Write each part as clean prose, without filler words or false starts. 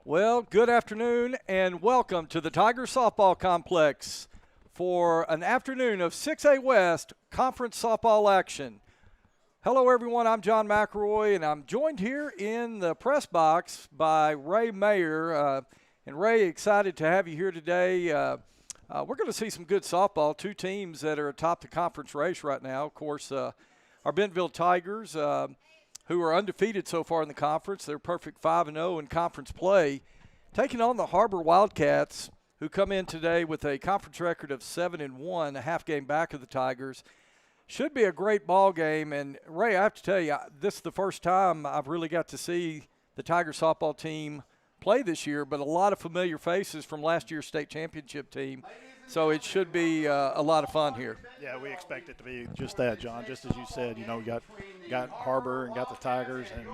Well, good afternoon and welcome to the Tiger Softball Complex for an afternoon of 6A West Conference softball action. Hello, everyone. I'm John McElroy, and I'm joined here in the press box by Ray Mayer. And Ray, excited to have you here today. We're going to see some good softball, two teams that are atop the conference race right now. Of course, our Bentonville Tigers, who are undefeated so far in the conference. They're perfect 5-0 in conference play, taking on the HarBer Wildcats, who come in today with a conference record of 7-1, a half game back of the Tigers. Should be a great ball game. And, Ray, I have to tell you, this is the first time I've really got to see the Tiger softball team play this year, but a lot of familiar faces from last year's state championship team. So it should be a lot of fun here. Yeah, we expect it to be just that, John. Just as you said, you know, got HarBer and got the Tigers and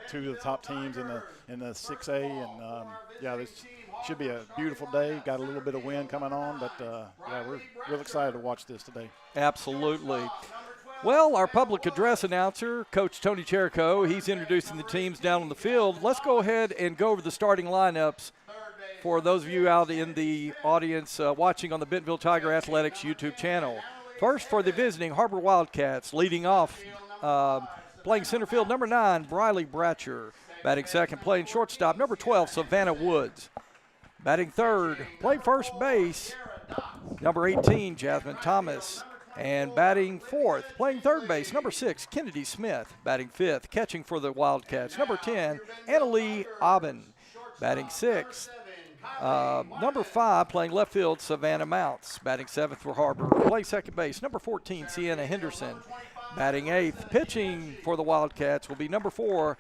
two of the top teams in the 6A, and yeah, this should be a beautiful day. Got a little bit of wind coming on, but yeah, we're real excited to watch this today. Absolutely. Well, our public address announcer, Coach Tony Cherico, he's introducing the teams down on the field. Let's go ahead and go over the starting lineups for those of you out in the audience watching on the Bentonville Tiger Athletics YouTube channel. First, for the visiting HarBer Wildcats, leading off, playing center field, number 9, Briley Bratcher. Batting second, playing shortstop, number 12, Savannah Woods. Batting third, playing first base, number 18, Jasmine Thomas. And batting fourth, playing third base, number 6, Kennedy Smith. Batting fifth, catching for the Wildcats, number 10, Annalee Aubin. Batting sixth, number 5, playing left field, Savannah Mounts. Batting seventh for HarBer. Playing second base, number 14, Sienna Henderson. Batting eighth, pitching for the Wildcats will be number 4,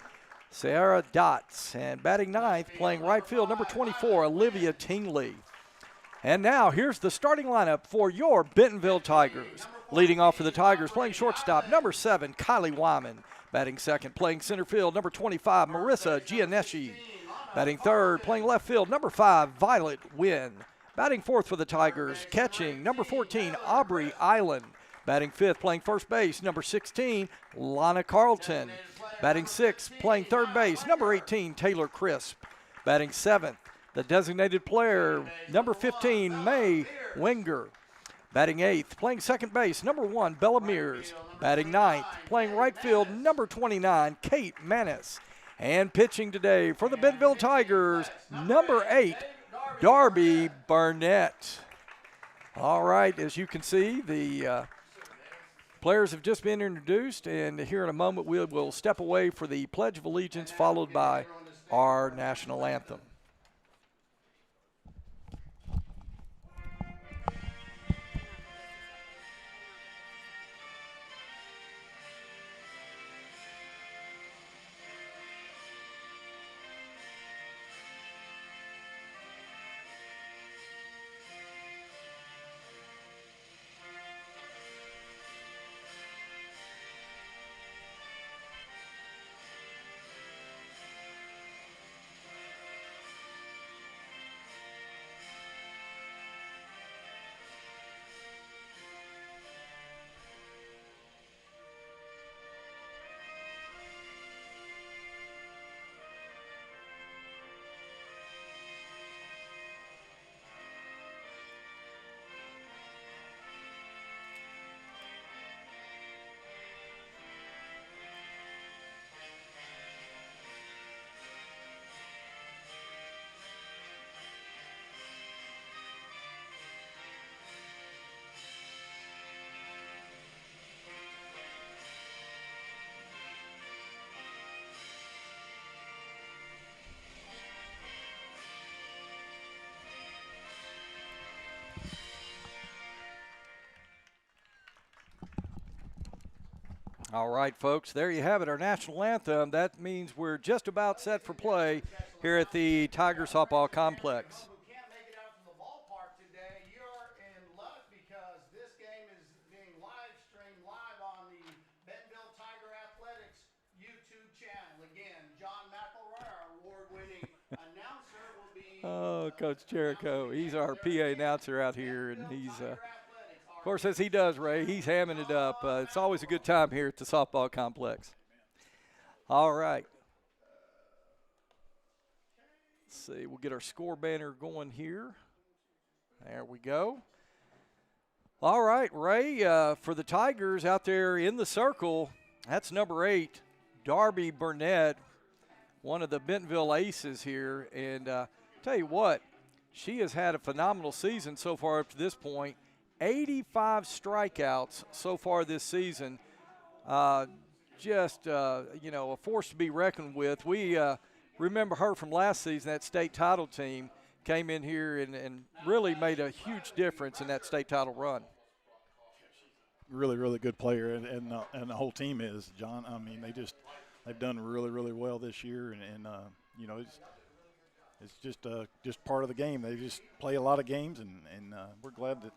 Sarah Dotz. And batting ninth, playing right field, number 24, Olivia Tingley. And now here's the starting lineup for your Bentonville Tigers. Leading off for the Tigers, playing shortstop, number 7, Kylie Wyman. Batting second, playing center field, number 25, Marissa Gianeschi. Batting third, playing left field, number 5, Violet Wynn. Batting fourth for the Tigers, catching, number 14, Aubrey Island. Batting fifth, playing first base, number 16, Lana Carlton. Batting sixth, playing third base, number 18, Taylor Crisp. Batting seventh, the designated player, number 15, May Wenger. Batting eighth, playing second base, number 1, Bella Mears. Batting ninth, playing right field, number 29, Kate Manis. And pitching today for the Bentonville Tigers, number 8, Darby Burnett. All right, as you can see, the players have just been introduced, and here in a moment we will step away for the Pledge of Allegiance, followed by our national anthem. All right, folks, there you have it, our national anthem. That means we're just about set for play here at the Tiger Softball Complex. Who can't make it out to the ballpark today, you're in luck because this game is being live streamed live on the Bentonville Tiger Athletics YouTube channel. Again, John McElroy, our award-winning announcer, will be Coach Cherico, he's our PA announcer out here, and he's of course, as he does, Ray, he's hamming it up. It's always a good time here at the softball complex. All right. see, we'll get our score banner going here. There we go. All right, Ray, for the Tigers out there in the circle, that's number 8, Darby Burnett, one of the Bentonville aces here. And tell you what, she has had a phenomenal season so far up to this point. 85 strikeouts so far this season. You know, a force to be reckoned with. We remember her from last season, that state title team came in here and really made a huge difference in that state title run. Really, really good player, and the whole team is, John. I mean, they've done really, really well this year, and you know, it's just part of the game. They just play a lot of games, and we're glad to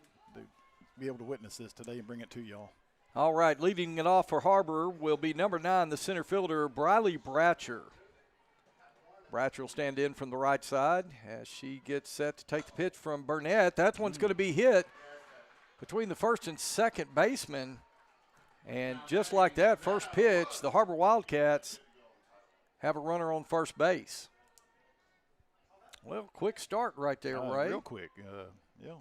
be able to witness this today and bring it to y'all. All right, leading it off for HarBer will be number 9, the center fielder, Briley Bratcher. Bratcher will stand in from the right side as she gets set to take the pitch from Burnett. That one's going to be hit between the first and second baseman. And just like that, first pitch, the HarBer Wildcats have a runner on first base. Well, quick start right there, Ray. Real quick, yeah.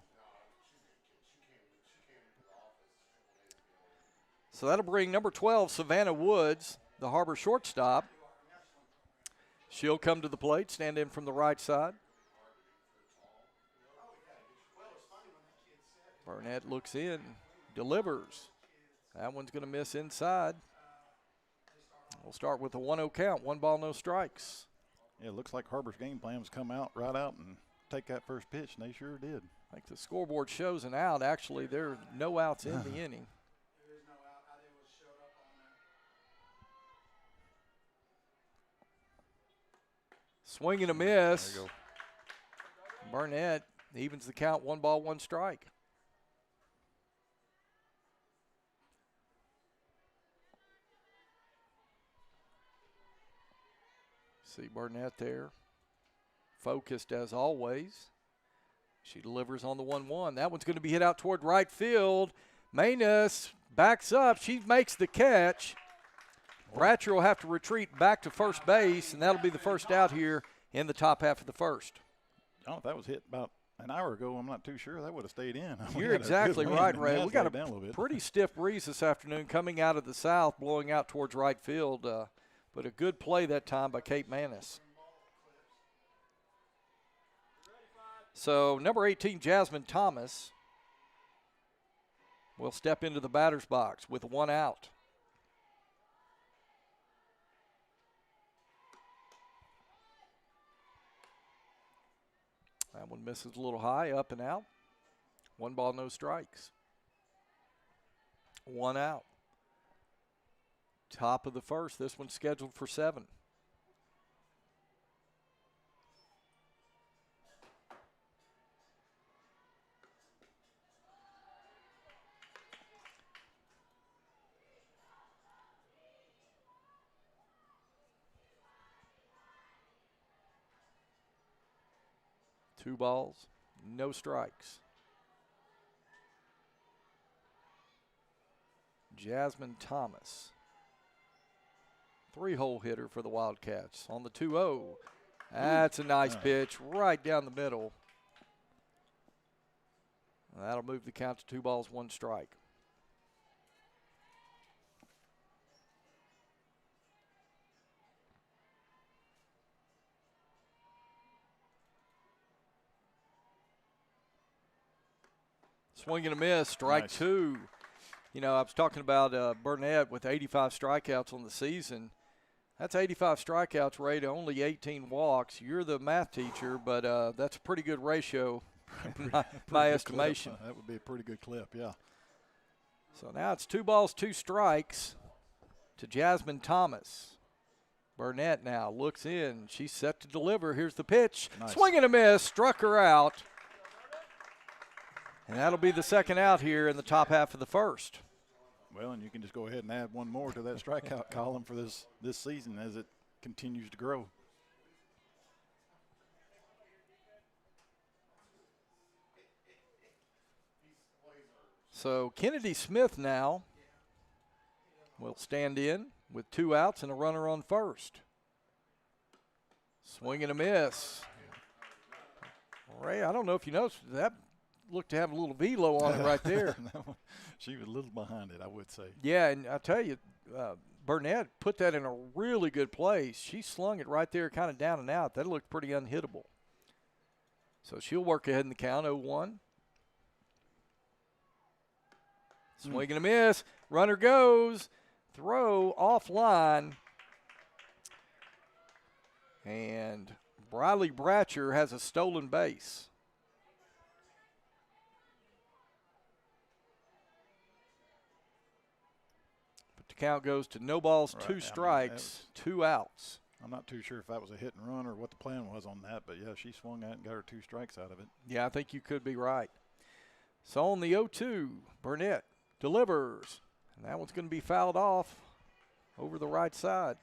So that'll bring number 12, Savannah Woods, the HarBer shortstop. She'll come to the plate, stand in from the right side. Burnett looks in, delivers. That one's going to miss inside. We'll start with a 1-0 count, 1 ball, no strikes. Yeah, it looks like HarBer's game plan was come out and take that first pitch, and they sure did. I think the scoreboard shows an out. Actually, there are no outs in the inning. Swing and a miss. There you go. Burnett evens the count, 1 ball, 1 strike. See Burnett there, focused as always. She delivers on the 1-1. That one's going to be hit out toward right field. Manus backs up. She makes the catch. Bratcher will have to retreat back to first base, and that'll be the first out here in the top half of the first. Oh, if that was hit about an hour ago, I'm not too sure. That would have stayed in. You're exactly right, Ray. We got a pretty stiff breeze this afternoon coming out of the south, blowing out towards right field. But a good play that time by Kate Manus. So number 18, Jasmine Thomas, will step into the batter's box with 1 out. That one misses a little high, up and out. 1 ball, no strikes. 1 out. Top of the first. This one's scheduled for 7. Two balls, no strikes. Jasmine Thomas, 3-hole hitter for the Wildcats on the 2-0. That's a nice pitch right down the middle. That'll move the count to 2 balls, 1 strike. Swing and a miss, strike Nice. 2. You know, I was talking about Burnett with 85 strikeouts on the season. That's 85 strikeouts, Ray, to only 18 walks. You're the math teacher, but that's a pretty good ratio in my estimation. That would be a pretty good clip, yeah. So now it's 2 balls, 2 strikes to Jasmine Thomas. Burnett now looks in. She's set to deliver. Here's the pitch. Nice. Swing and a miss, struck her out. And that'll be the second out here in the top half of the first. Well, and you can just go ahead and add 1 more to that strikeout column for this season as it continues to grow. So Kennedy Smith now will stand in with 2 outs and a runner on first. Swing and a miss. Ray, I don't know if you noticed, that looked to have a little velo on it right there. She was a little behind it, I would say. Yeah, and I tell you, Burnett put that in a really good place. She slung it right there kind of down and out. That looked pretty unhittable. So she'll work ahead in the count, 0-1. Swing and a miss. Runner goes. Throw offline. And Briley Bratcher has a stolen base. But the count goes to no balls, Right. 2 strikes, 2 outs. I'm not too sure if that was a hit and run or what the plan was on that, but yeah, she swung that and got her 2 strikes out of it. Yeah, I think you could be right. So on the 0-2, Burnett delivers. And that one's going to be fouled off over the right side.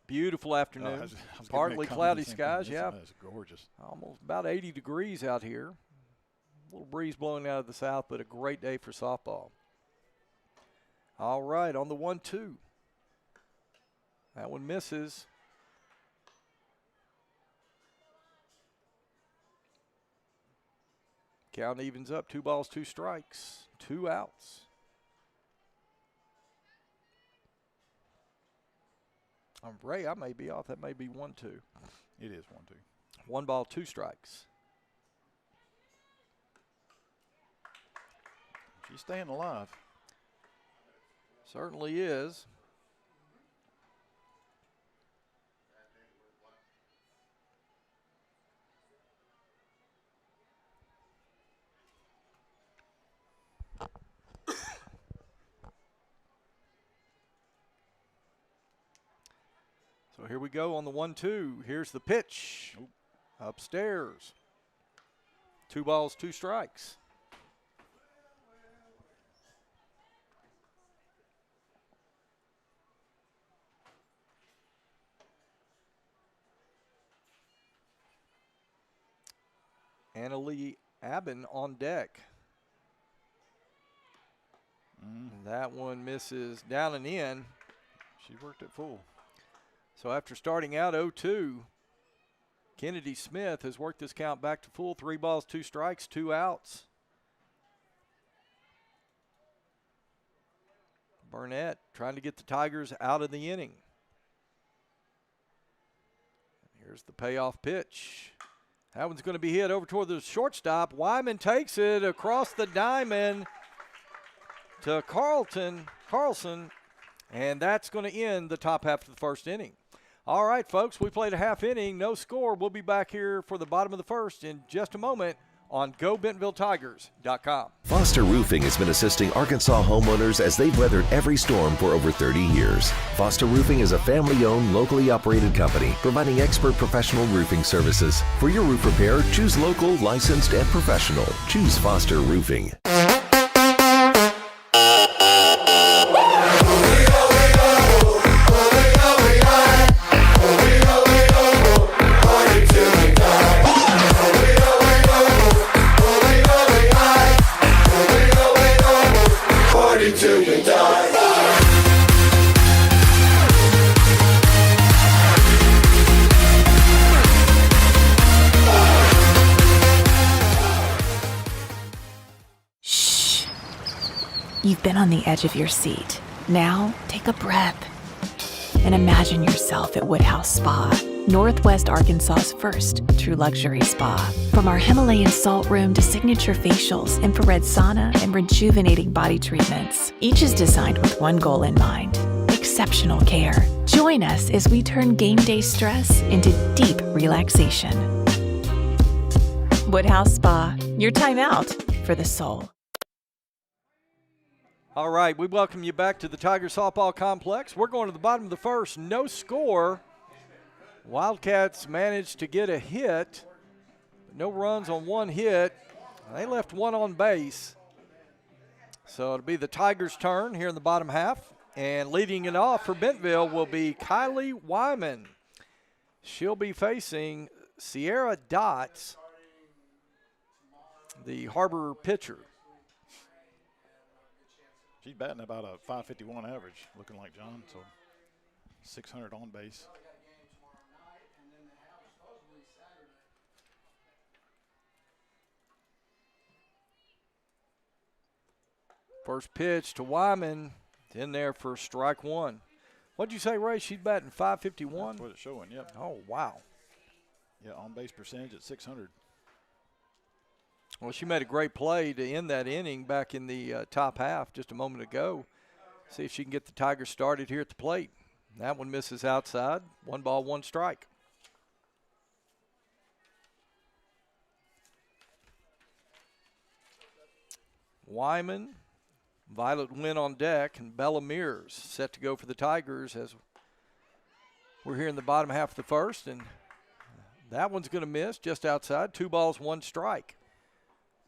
Beautiful afternoon. I was gonna Partly comment cloudy the same skies, thing. yeah. It's gorgeous. Almost about 80 degrees out here. A little breeze blowing out of the south, but a great day for softball. All right, on the 1-2. That one misses. Count evens up, 2 balls, 2 strikes, 2 outs. Ray, I may be off. That may be 1-2. It is 1-2. 1 ball, 2 strikes. She's staying alive. Certainly is. So here we go on the 1-2. Here's the pitch. Upstairs. 2 balls, 2 strikes. Annalie Aben on deck. That one misses down and in. She worked it full. So after starting out 0-2, Kennedy Smith has worked this count back to full. 3 balls, 2 strikes, 2 outs. Burnett trying to get the Tigers out of the inning. Here's the payoff pitch. That one's going to be hit over toward the shortstop. Wyman takes it across the diamond to Carlson, and that's going to end the top half of the first inning. All right, folks, we played a half inning, no score. We'll be back here for the bottom of the first in just a moment on GoBentonvilleTigers.com. Foster Roofing has been assisting Arkansas homeowners as they've weathered every storm for over 30 years. Foster Roofing is a family-owned, locally operated company providing expert professional roofing services. For your roof repair, choose local, licensed, and professional. Choose Foster Roofing. You've been on the edge of your seat. Now, take a breath and imagine yourself at Woodhouse Spa, Northwest Arkansas's first true luxury spa. From our Himalayan salt room to signature facials, infrared sauna, and rejuvenating body treatments, each is designed with one goal in mind: exceptional care. Join us as we turn game day stress into deep relaxation. Woodhouse Spa, your time out for the soul. All right, we welcome you back to the Tiger Softball Complex. We're going to the bottom of the first, no score. Wildcats managed to get a hit, but no runs on 1 hit. They left 1 on base. So it'll be the Tigers' turn here in the bottom half. And leading it off for Bentonville will be Kylie Wyman. She'll be facing Sierra Dotts, the HarBer pitcher. She's batting about a .551 average, looking like, John. So 600 on base. First pitch to Wyman, in there for strike one. What'd you say, Ray? She's batting .551? That's what it's showing, yep. Oh, wow. Yeah, on base percentage at 600. Well, she made a great play to end that inning back in the top half just a moment ago. See if she can get the Tigers started here at the plate. That one misses outside. 1 ball, 1 strike. Wyman, Violet Wynn on deck, and Bella Mears set to go for the Tigers as we're here in the bottom half of the first. And that one's going to miss just outside. 2 balls, 1 strike.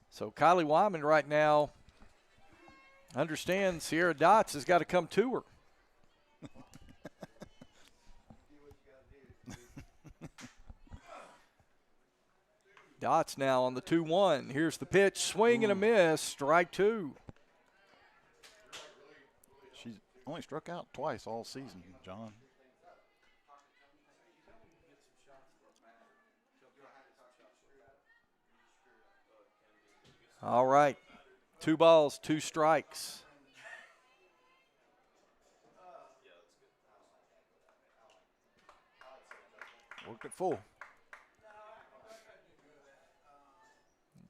So Kylie Wyman right now understands Sierra Dots has got to come to her. Dots now on the 2-1. Here's the pitch, swing and a miss, strike 2. She's only struck out twice all season, John. All right, 2 balls, 2 strikes. Worked it full.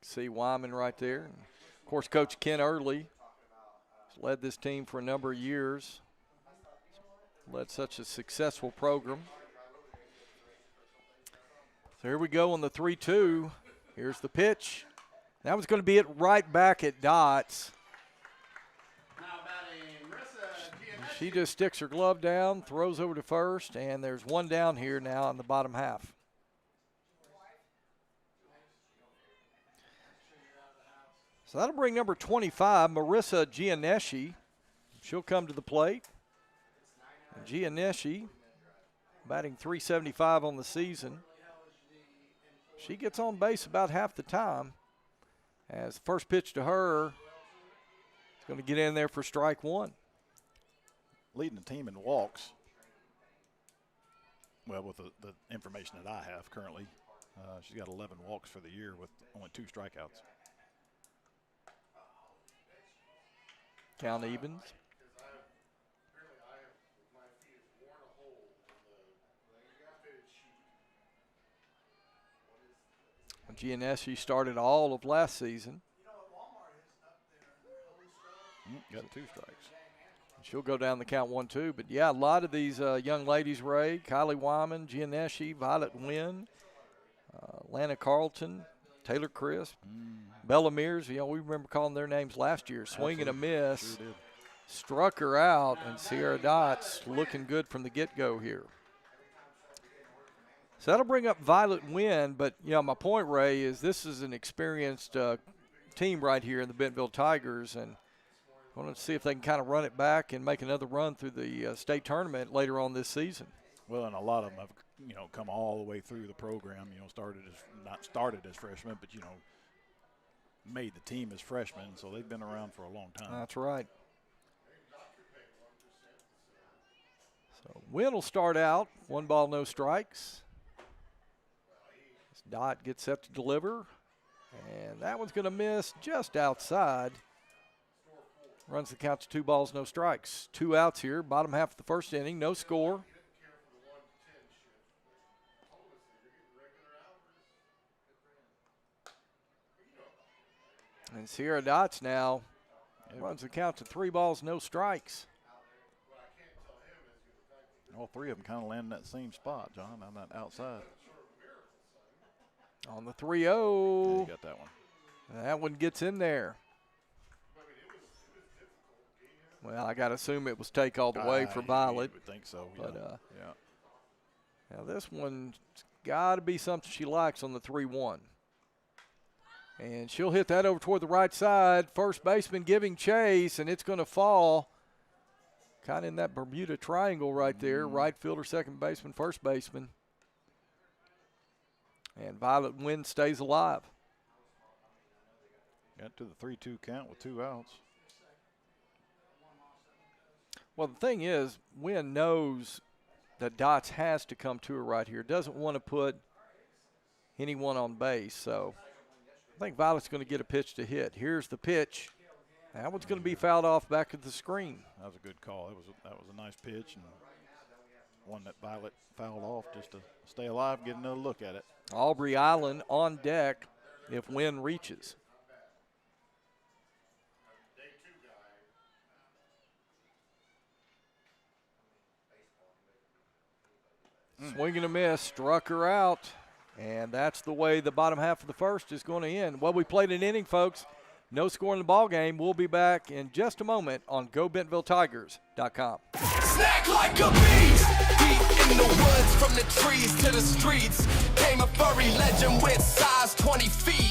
See Wyman right there. And of course, Coach Ken Early has led this team for a number of years. Led such a successful program. So here we go on the 3-2. Here's the pitch. That was going to be it right back at Dots. She just sticks her glove down, throws over to first, and there's 1 down here now in the bottom half. So that'll bring number 25, Marissa Gianeschi. She'll come to the plate. And Gianeschi, batting .375 on the season. She gets on base about half the time. As the first pitch to her, it's going to get in there for strike 1. Leading the team in walks. Well, with the information that I have currently, she's got 11 walks for the year with only 2 strikeouts. Count evens. Gianeschi started all of last season. Got 2 strikes. She'll go down the count 1-2. But, yeah, a lot of these young ladies, Ray, Kylie Wyman, Gianeschi, Violet Wynn, Lana Carlton, Taylor Crisp, Bella Mears. You know, we remember calling their names last year. Swing and a miss. Sure did. Struck her out, and Sierra Dots looking good from the get-go here. So that'll bring up Violet Wynn, but, you know, my point, Ray, is this is an experienced team right here in the Bentonville Tigers, and I want to see if they can kind of run it back and make another run through the state tournament later on this season. Well, and a lot of them have, you know, come all the way through the program. You know, not started as freshmen, but, you know, made the team as freshmen, so they've been around for a long time. That's right. So Wynn will start out, 1 ball, no strikes. Dot gets set to deliver, and that one's going to miss just outside. Runs the count to 2 balls, no strikes. 2 outs here, bottom half of the first inning, no score. And Sierra Dots now runs the count to 3 balls, no strikes. All 3 of them kind of land in that same spot, John, on that outside. On the 3-0. Yeah, you got that one. That one gets in there. Well, I got to assume it was take all the way for Violet. I would think so, but, yeah. Now this one's got to be something she likes on the 3-1. And she'll hit that over toward the right side. First baseman giving chase, and it's going to fall kind of in that Bermuda Triangle right there. Right fielder, second baseman, first baseman. And Violet Wynn stays alive. Got to the 3-2 count with 2 outs. Well, the thing is, Wynn knows that Dots has to come to her right here. Doesn't want to put anyone on base. So I think Violet's going to get a pitch to hit. Here's the pitch. That one's going to be fouled off back at the screen. That was a good call. That was a nice pitch, and one that Violet fouled off just to stay alive, get another look at it. Aubrey Island on deck if Wynn reaches. Swing and a miss, struck her out, and that's the way the bottom half of the first is going to end. Well, we played an inning, folks. No score in the ball game. We'll be back in just a moment on GoBentonvilleTigers.com. Snack like a beast, deep in the woods, from the trees to the streets. Came a furry legend with size 20 feet.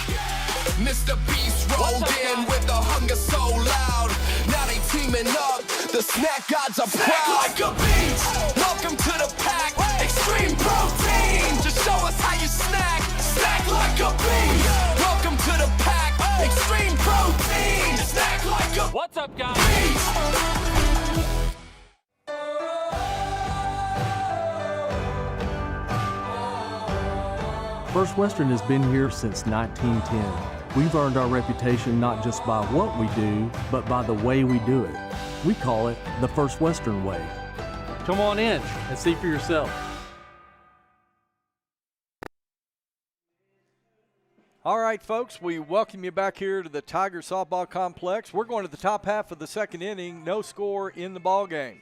Mr. Beast rolled in with the hunger so loud. Now they teaming up, the snack gods are proud. Like a beast, welcome to the pack. Extreme protein, just show us how you snack. Snack like a beast, welcome to the pack. Extreme protein, snack like a What's up, guys? beast. First Western has been here since 1910. We've earned our reputation not just by what we do, but by the way we do it. We call it the First Western way. Come on in and see for yourself. All right, folks, we welcome you back here to the Tiger Softball Complex. We're going to the top half of the second inning. No score in the ball game.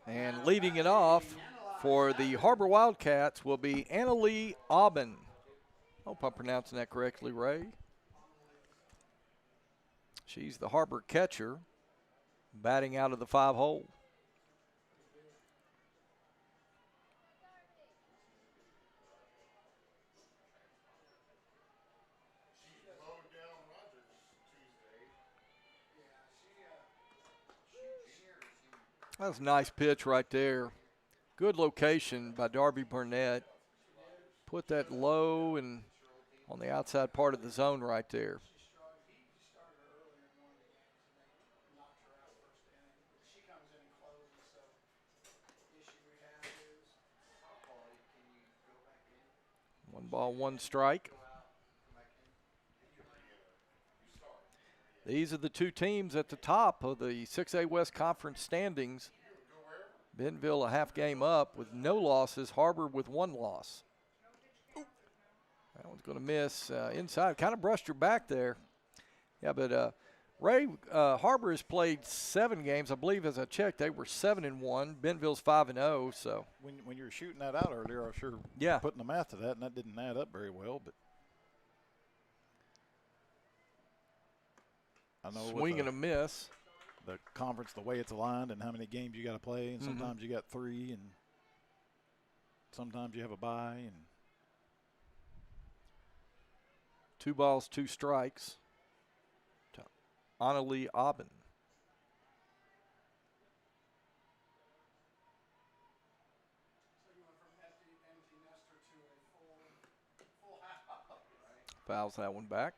And leading it off for the HarBer Wildcats will be Annalee Aubin. Hope I'm pronouncing that correctly, Ray. She's the HarBer catcher, batting out of the 5-hole. That was a nice pitch right there. Good location by Darby Burnett. Put that low and on the outside part of the zone right there. One ball, one strike. These are the two teams at the top of the 6A West Conference standings. Bentonville a half game up with no losses. HarBer with one loss. That one's going to miss inside. Kind of brushed her back there. Yeah, but Ray, HarBer has played 7 games. I believe as I checked, they were 7-1. Bentonville's 5-0. So When you were shooting that out earlier, I was sure putting the math to that, and that didn't add up very well. But I know swing and a miss. The conference, the way it's aligned, and how many games you got to play, and sometimes you got 3, and sometimes you have a bye, and 2 balls, 2 strikes to Annalee Aubin. Fouls that one back.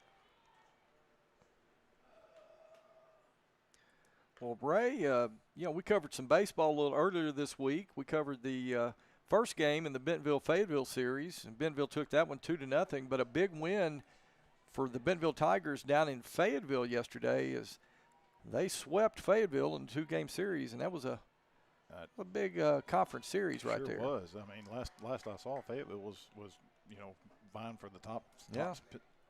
Well, Ray, we covered some baseball a little earlier this week. We covered the first game in the Bentonville-Fayetteville series, and Bentonville took that one 2-0. But a big win for the Bentonville Tigers down in Fayetteville yesterday as they swept Fayetteville in a 2-game series, and that was a big conference series right there. Sure was. I mean, last I saw, Fayetteville was vying for the top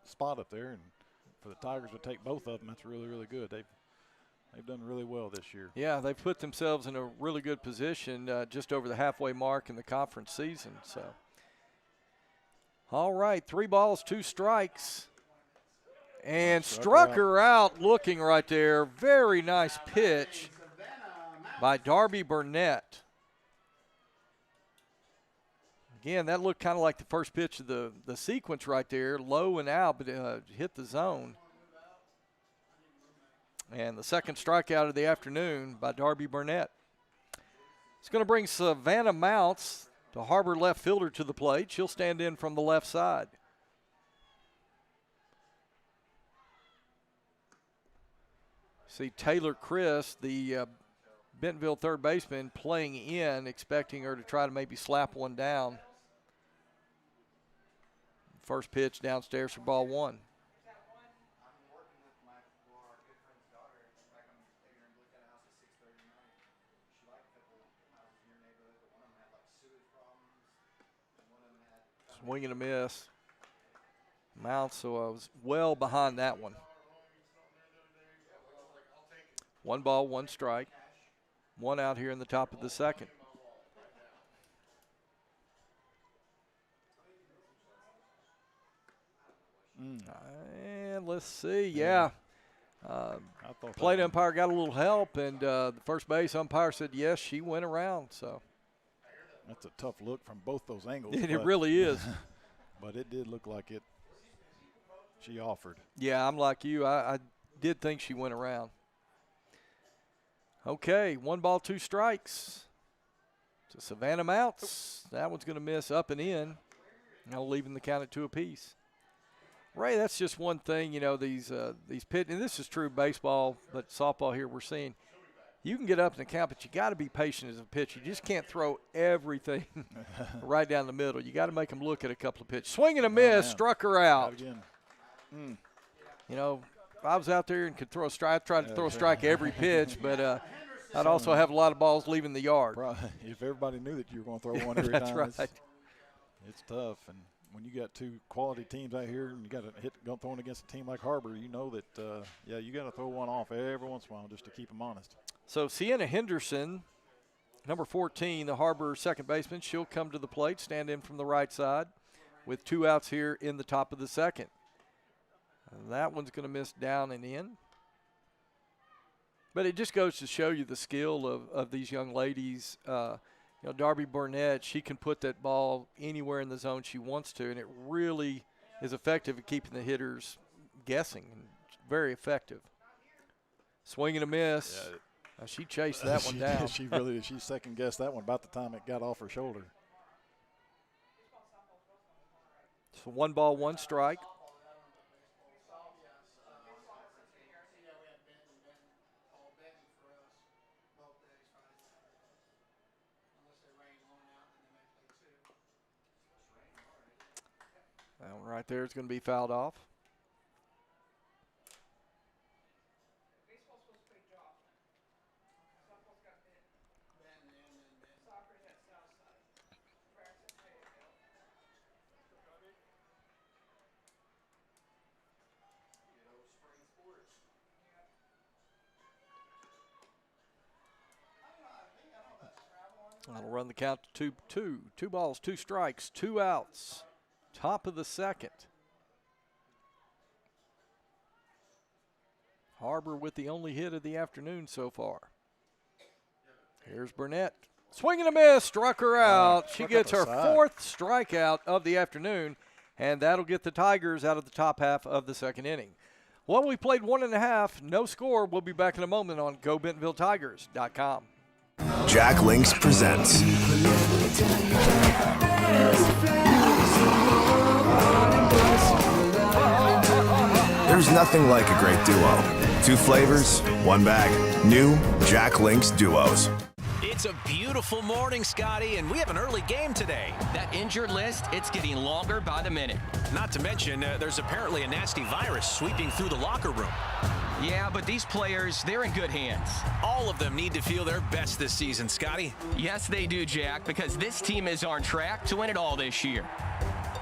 spot up there, and for the Tigers to take both of them, that's really, really good. They've done really well this year. Yeah, they've put themselves in a really good position just over the halfway mark in the conference season. So, all right, 3 balls, 2 strikes. And struck her out looking right there. Very nice pitch by Darby Burnett. Again, that looked kind of like the first pitch of the sequence right there, low and out, but hit the zone. And the second strikeout of the afternoon by Darby Burnett. It's going to bring Savannah Mounts the HarBer left fielder to the plate. She'll stand in from the left side. See Taylor Chris, the Bentonville third baseman, playing in, expecting her to try to maybe slap one down. First pitch downstairs for ball one. Swing and a miss. Mount, so I was well behind that one. 1 ball, 1 strike. 1 out here in the top of the second. And let's see, yeah. Plate umpire got a little help, and the first base umpire said yes, she went around. So that's a tough look from both those angles. It really is. But it did look like it. She offered. Yeah, I'm like you. I did think she went around. Okay, 1 ball, 2 strikes. So Savannah Mounts. That one's going to miss up and in. Now leaving the count at 2 apiece. Ray, that's just one thing, you know, these pitch, and this is true baseball, but softball here we're seeing. You can get up in the count, but you got to be patient as a pitcher. You just can't throw everything right down the middle. You got to make them look at a couple of pitches. Swing and a miss, struck her out. You know, if I was out there and could throw a strike, I'd try to throw a strike every pitch, but I'd also have a lot of balls leaving the yard. If everybody knew that you were going to throw one every That's time, right. It's tough. And when you got 2 quality teams out here and you got to go throwing against a team like HarBer, you know that, you got to throw one off every once in a while just to keep them honest. So Sienna Henderson, number 14, the HarBer second baseman, she'll come to the plate, stand in from the right side with 2 outs here in the top of the second. And that one's going to miss down and in. But it just goes to show you the skill of these young ladies. You know, Darby Burnett, she can put that ball anywhere in the zone she wants to, and it really is effective at keeping the hitters guessing. And very effective. Swing and a miss. Yeah. She chased that one down. She really did. She second-guessed that one about the time it got off her shoulder. So 1 ball, 1 strike. That one right there is going to be fouled off. That'll run the count to 2-2. 2 balls, 2 strikes, 2 outs. Top of the second. HarBer with the only hit of the afternoon so far. Here's Burnett. Swing and a miss, struck her out. She gets her 4th strikeout of the afternoon, and that'll get the Tigers out of the top half of the second inning. Well, we played 1.5, no score. We'll be back in a moment on GoBentonvilleTigers.com. Jack Links presents There's nothing like a great duo. 2 flavors, 1 bag. New Jack Links Duos. It's a beautiful morning, Scotty, and we have an early game today. That injured list, it's getting longer by the minute. Not to mention, there's apparently a nasty virus sweeping through the locker room. Yeah, but these players, they're in good hands. All of them need to feel their best this season, Scotty. Yes, they do, Jack, because this team is on track to win it all this year.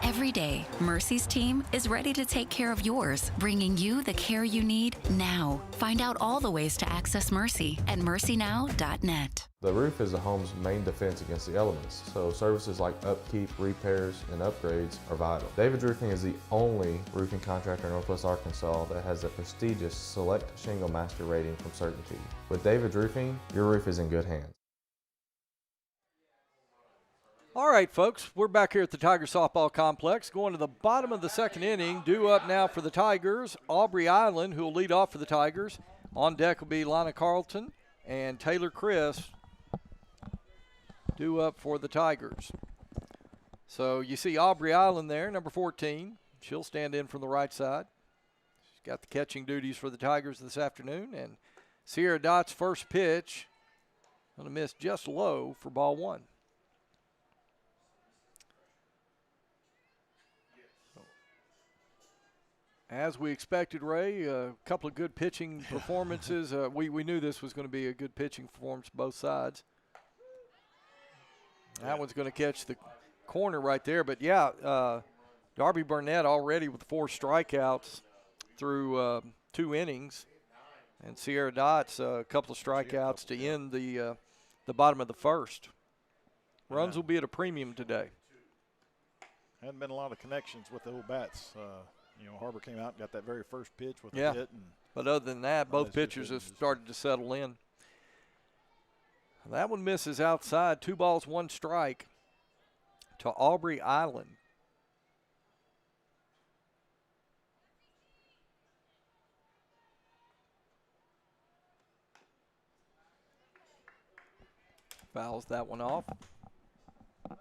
Every day, Mercy's team is ready to take care of yours, bringing you the care you need now. Find out all the ways to access Mercy at mercynow.net. The roof is the home's main defense against the elements, so services like upkeep, repairs, and upgrades are vital. David's Roofing is the only roofing contractor in Northwest Arkansas that has a prestigious Select Shingle Master rating from Certainty. With David's Roofing, your roof is in good hands. All right, folks, we're back here at the Tiger Softball Complex, going to the bottom of the second inning. Due up now for the Tigers, Aubrey Island, who will lead off for the Tigers. On deck will be Lana Carlton and Taylor Chris, due up for the Tigers. So you see Aubrey Island there, number 14. She'll stand in from the right side. She's got the catching duties for the Tigers this afternoon. And Sierra Dott's first pitch, going to miss just low for ball one. As we expected, Ray, a couple of good pitching performances. We knew this was going to be a good pitching performance both sides. That one's going to catch the corner right there. But, yeah, Darby Burnett already with 4 strikeouts through 2 innings. And Sierra Dott's a couple of strikeouts to end the bottom of the first. Runs will be at a premium today. Hadn't been a lot of connections with the old bats. You know, HarBer came out and got that very first pitch with a hit. But other than that, both pitchers have started to settle in. That one misses outside. 2 balls, 1 strike to Aubrey Island. Fouls that one off. I'd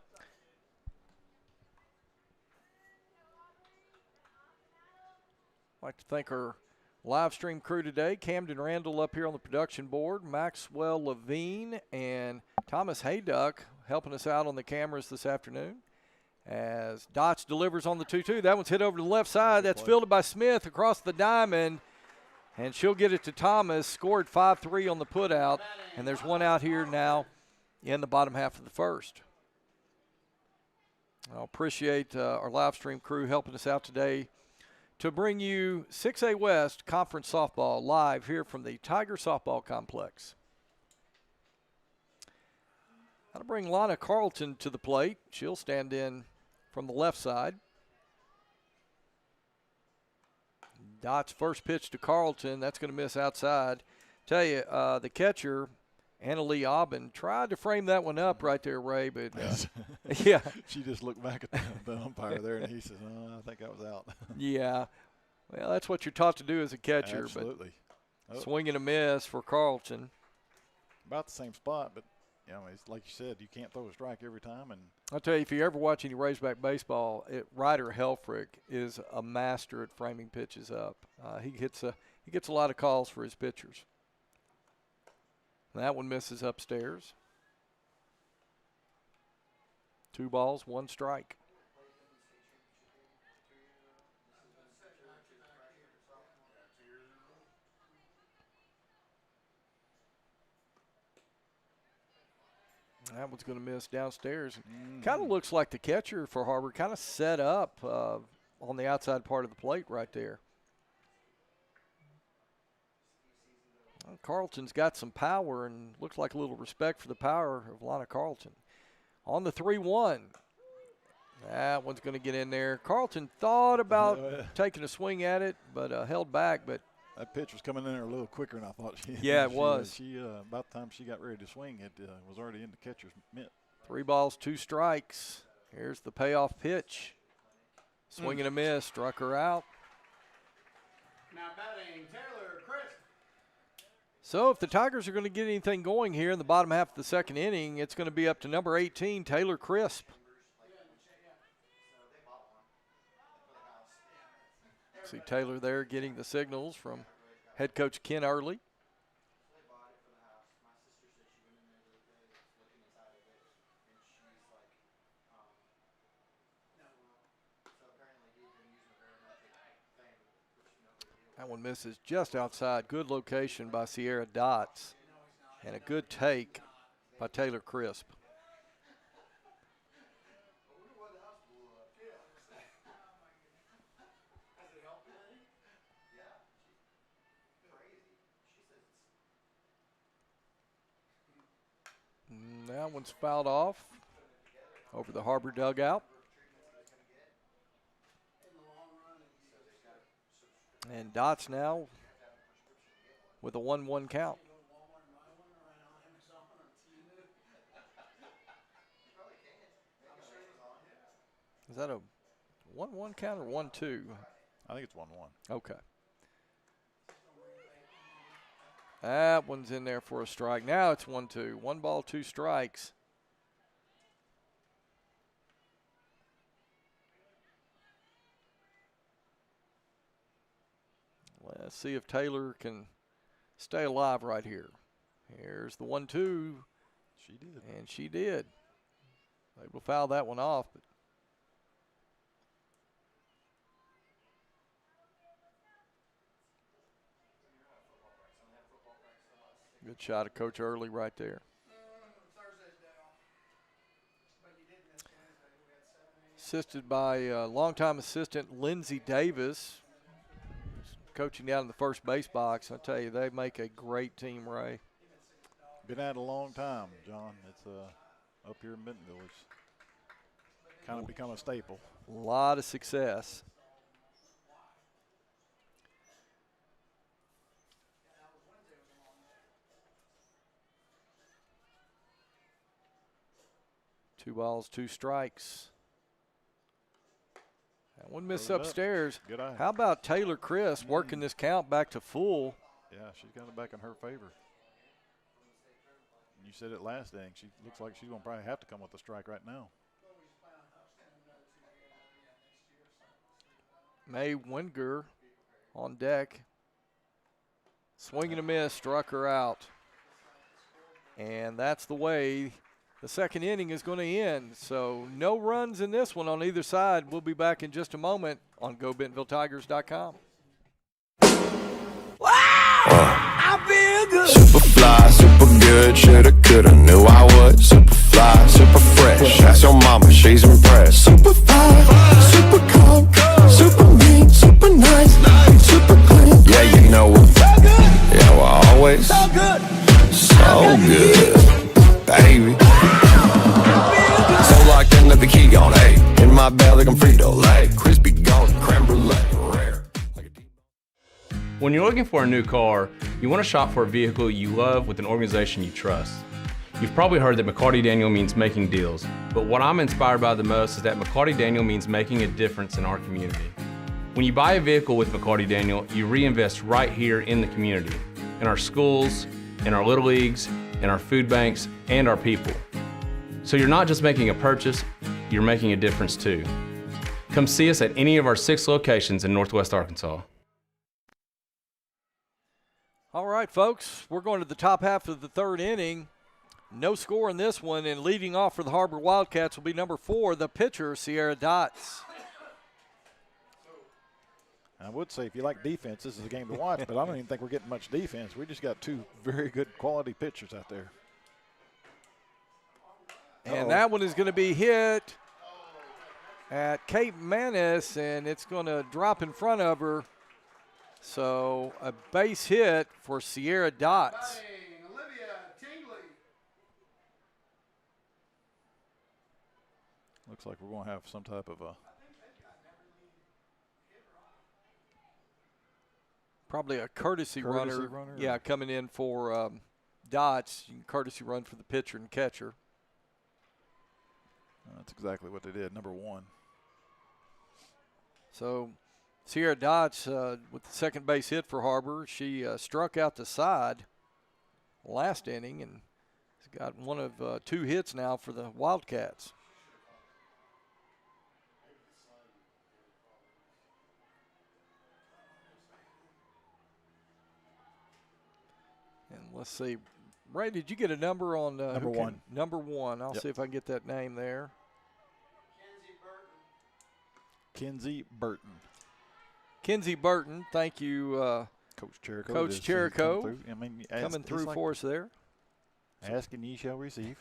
like to thank our live stream crew today. Camden Randall up here on the production board, Maxwell Levine and Thomas Hayduck helping us out on the cameras this afternoon. As Dots delivers on the 2-2. That one's hit over to the left side. That's fielded by Smith across the diamond. And she'll get it to Thomas. Scored 5-3 on the putout. And there's one out here now in the bottom half of the first. I appreciate our live stream crew helping us out today to bring you 6A West Conference Softball live here from the Tiger Softball Complex. I'll bring Lana Carlton to the plate. She'll stand in from the left side. Dott's first pitch to Carlton. That's going to miss outside. Tell you, the catcher, Anna Lee Aubin, tried to frame that one up right there, Ray, but yeah. She just looked back at the umpire there, and he says, "Oh, I think I was out." Yeah. Well, that's what you're taught to do as a catcher. Absolutely. But swing and a miss for Carlton. About the same spot, but, you know, it's like you said, you can't throw a strike every time. And I'll tell you, if you ever watch any Razorback baseball, Ryder Helfrich is a master at framing pitches up. He gets a lot of calls for his pitchers. That one misses upstairs. 2 balls, 1 strike. That one's going to miss downstairs. Kind of looks like the catcher for HarBer kind of set up on the outside part of the plate right there. Well, Carlton's got some power and looks like a little respect for the power of Lana Carlton. On the 3-1. That one's going to get in there. Carlton thought about taking a swing at it, but held back. But that pitch was coming in there a little quicker than I thought. Yeah, it was. She about the time she got ready to swing, it was already in the catcher's mitt. 3 balls, 2 strikes. Here's the payoff pitch. Swing and a miss, struck her out. Now batting, Taylor Crisp. So if the Tigers are going to get anything going here in the bottom half of the second inning, it's going to be up to number 18, Taylor Crisp. See Taylor there getting the signals from head coach Ken Early. That one misses just outside. Good location by Sierra Dots. And a good take by Taylor Crisp. And that one's fouled off over the HarBer dugout. And Dots now with a 1-1 count. Is that a 1-1 count or 1-2? I think it's 1-1. Okay. That one's in there for a strike. Now it's 1-2. 1 ball, 2 strikes. Let's see if Taylor can stay alive right here. Here's the 1-2. She did. And she did. Able to foul that one off. But good shot of Coach Early right there. Assisted by longtime assistant Lindsey Davis, coaching down in the first base box. I tell you, they make a great team, Ray. Been at it a long time, John. It's up here in Bentonville. It's kind of become a staple. A lot of success. Two balls, two strikes. That one miss upstairs. Good eye. How about Taylor Chris working this count back to full? Yeah, she's got it back in her favor. You said it last inning. She looks like she's going to probably have to come with a strike right now. May Wenger on deck. Swing and a miss, struck her out. And that's the way the second inning is going to end. So no runs in this one on either side. We'll be back in just a moment on GoBentonvilleTigers.com. I feel good. Super fly, super good, shoulda, coulda, knew I would. Super fly, super fresh. Ask your mama, she's impressed. Super fly, super calm, super mean, super nice, super clean. Yeah, you know what? Yeah, we're always so good, baby. So locked in, let the key on A. In my bag like I'm Frito-Lay, crispy golden creme brulee, rare. When you're looking for a new car, you want to shop for a vehicle you love with an organization you trust. You've probably heard that McCarty Daniel means making deals, but what I'm inspired by the most is that McCarty Daniel means making a difference in our community. When you buy a vehicle with McCarty Daniel, you reinvest right here in the community, in our schools, in our little leagues, in our food banks, and our people. So you're not just making a purchase, you're making a difference too. Come see us at any of our 6 locations in Northwest Arkansas. All right, folks, we're going to the top half of the third inning. No score in this one, and leading off for the HarBer Wildcats will be number 4, the pitcher, Sierra Dots. I would say if you like defense, this is a game to watch, but I don't even think we're getting much defense. We just got 2 very good quality pitchers out there. And that one is going to be hit at Kate Manis, and it's going to drop in front of her. So a base hit for Sierra Dots. Looks like we're going to have some type of a probably a courtesy runner. Yeah, coming in for Dots. Courtesy run for the pitcher and catcher. That's exactly what they did, number 1. So Sierra Dots with the second base hit for HarBer. She struck out the side last inning and has got one of 2 hits now for the Wildcats. And let's see. Ray, did you get a number on number 1? Number 1. I'll see if I can get that name there. Kenzie Burton. Kenzie Burton, thank you, Coach Cherico. Coach Cherico, coming through for us there. Asking ye shall receive.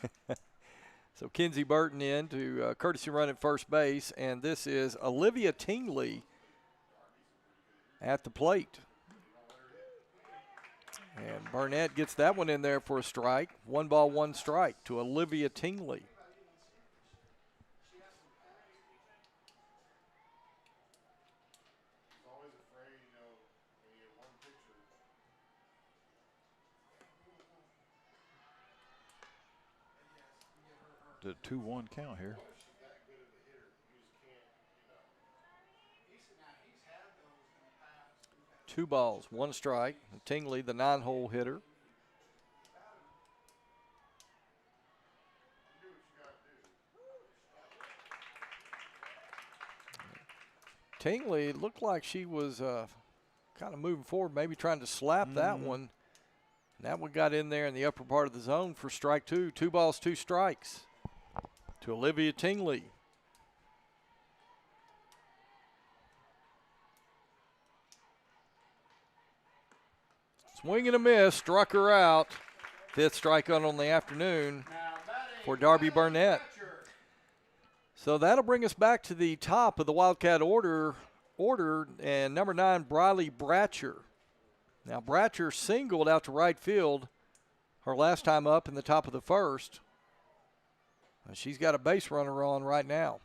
So Kenzie Burton in to courtesy run at first base, and this is Olivia Tingley at the plate. And Burnett gets that one in there for a strike. 1 ball, 1 strike to Olivia Tingley. The 2-1 count here. Two balls, 1 strike. Tingley, the 9-hole hitter. Tingley looked like she was kind of moving forward, maybe trying to slap that one. And that one got in there in the upper part of the zone for strike 2. 2 balls, 2 strikes to Olivia Tingley. Swing and a miss, struck her out. 5th strikeout on the afternoon for Darby Burnett. So that'll bring us back to the top of the Wildcat order and number 9, Briley Bratcher. Now Bratcher singled out to right field her last time up in the top of the 1st. And she's got a base runner on right now.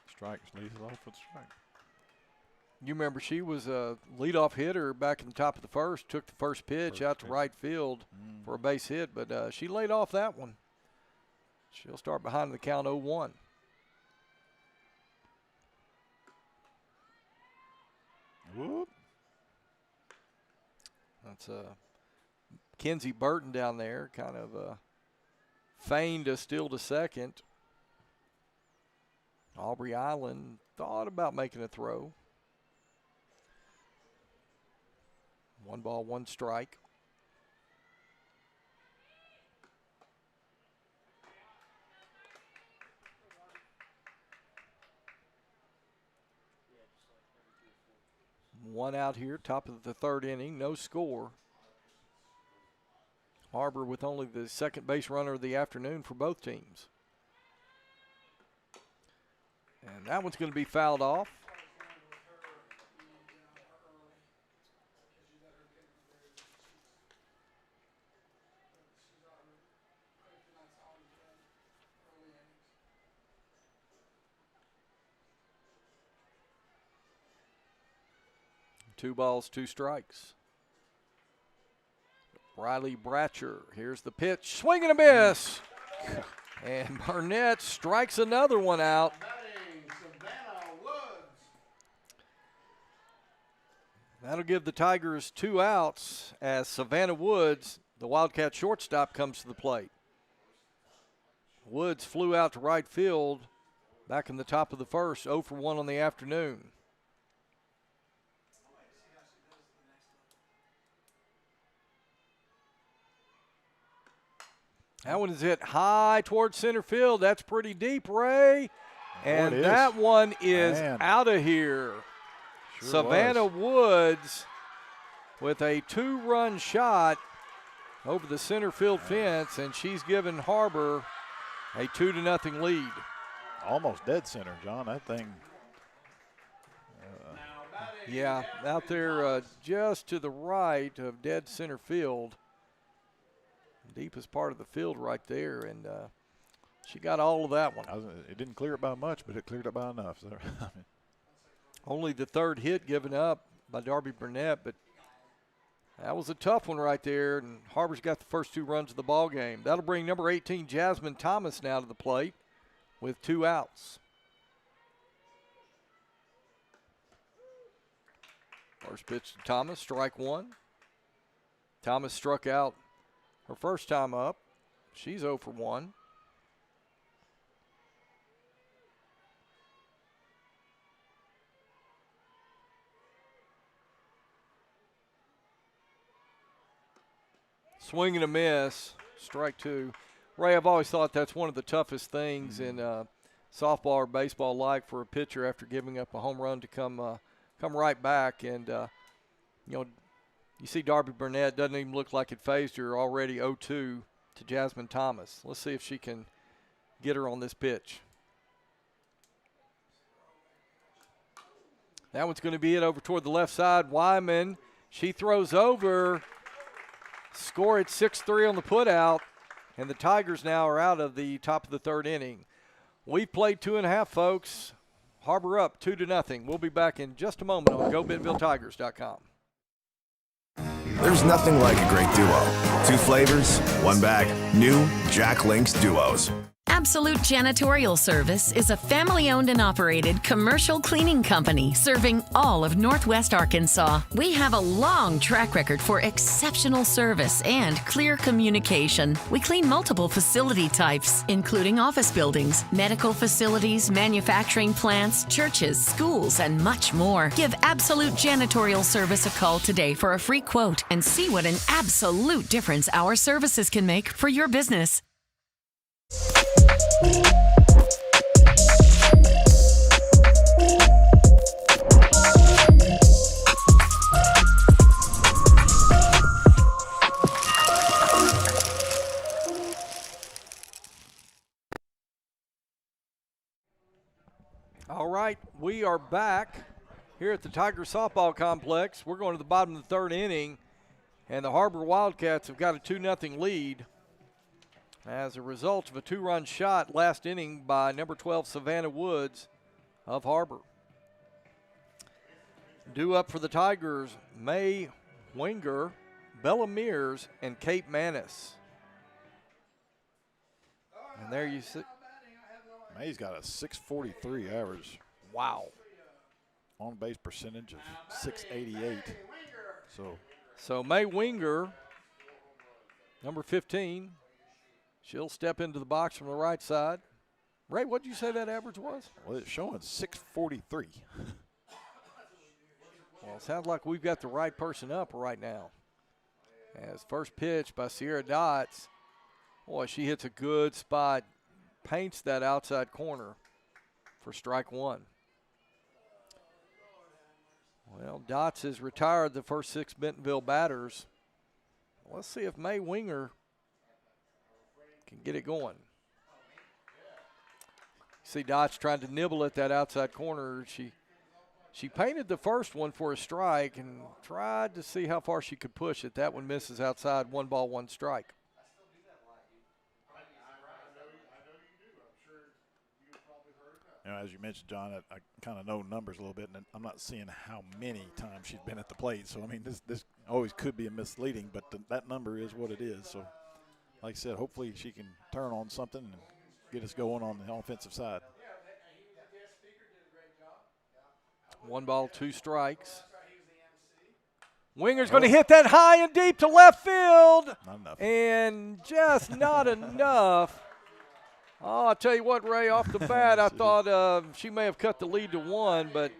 Strike, leads off with strike. You remember she was a leadoff hitter back in the top of the 1st, took the first pitch out to right field for a base hit, but she laid off that one. She'll start behind the count 0-1. Whoop. That's Kenzie Burton down there, kind of feigned a steal to second. Aubrey Island thought about making a throw. 1 ball, 1 strike. One out here, top of the 3rd inning, no score. HarBer with only the second base runner of the afternoon for both teams. And that one's going to be fouled off. Two balls, 2 strikes. Riley Bratcher, here's the pitch, swing and a miss. And Burnett strikes another one out. That'll give the Tigers 2 outs as Savannah Woods, the Wildcat shortstop, comes to the plate. Woods flew out to right field back in the top of the 1st, 0 for 1 on the afternoon. That one is hit high towards center field. That's pretty deep, Ray. And that one is out of here. Sure Savannah Woods with a 2-run shot over the center field fence, and she's given HarBer a 2-0 lead. Almost dead center, John. That thing. Yeah, out there just to the right of dead center field. Deepest part of the field right there, and she got all of that one. It didn't clear it by much, but it cleared it by enough. So, only the 3rd hit given up by Darby Burnett, but that was a tough one right there, and HarBer's got the first 2 runs of the ball game. That'll bring number 18, Jasmine Thomas, now to the plate with 2 outs. First pitch to Thomas, strike 1. Thomas struck out her first time up. She's 0 for 1. Swing and a miss, strike 2. Ray, I've always thought that's one of the toughest things in softball or baseball, like for a pitcher after giving up a home run to come right back. And you see Darby Burnett, doesn't even look like it phased her, already 0-2 to Jasmine Thomas. Let's see if she can get her on this pitch. That one's going to be it over toward the left side. Wyman, she throws over. Score at 6-3 on the putout, and the Tigers now are out of the top of the 3rd inning. We've played 2.5, folks. HarBer up 2-0. We'll be back in just a moment on GoBentonvilleTigers.com. There's nothing like a great duo. 2 flavors, 1 bag. New Jack Link's Duos. Absolute Janitorial Service is a family-owned and operated commercial cleaning company serving all of Northwest Arkansas. We have a long track record for exceptional service and clear communication. We clean multiple facility types, including office buildings, medical facilities, manufacturing plants, churches, schools, and much more. Give Absolute Janitorial Service a call today for a free quote and see what an absolute difference our services can make for your business. All right, we are back here at the Tiger Softball Complex. We're going to the bottom of the third inning, and the HarBer Wildcats have got a 2-0 lead as a result of a 2-run shot last inning by number 12 Savannah Woods of HarBer. Due up for the Tigers, May Winger, Bella Mears, and Kate Manis. And there you see. May's got a 643 average. Wow. On base percentage of 688. So May Winger, number 15, she'll step into the box from the right side. Ray, what did you say that average was? Well, it's showing 643. Well, it sounds like we've got the right person up right now. As first pitch by Sierra Dots. Boy, she hits a good spot, paints that outside corner for strike one. Well, Dots has retired the first 6 Bentonville batters. Let's see if May Winger can get it going. See Dots trying to nibble at that outside corner. She painted the first one for a strike and tried to see how far she could push it. That one misses outside, 1 ball, 1 strike. You know, as you mentioned, John, I kind of know numbers a little bit, and I'm not seeing how many times she's been at the plate. So, I mean, this always could be a misleading, but that number is what it is. So, like I said, hopefully she can turn on something and get us going on the offensive side. 1 ball, 2 strikes. Winger's going to hit that high and deep to left field. Not enough. And just not enough. Oh, I'll tell you what, Ray, off the bat, I thought she may have cut the lead to 1, but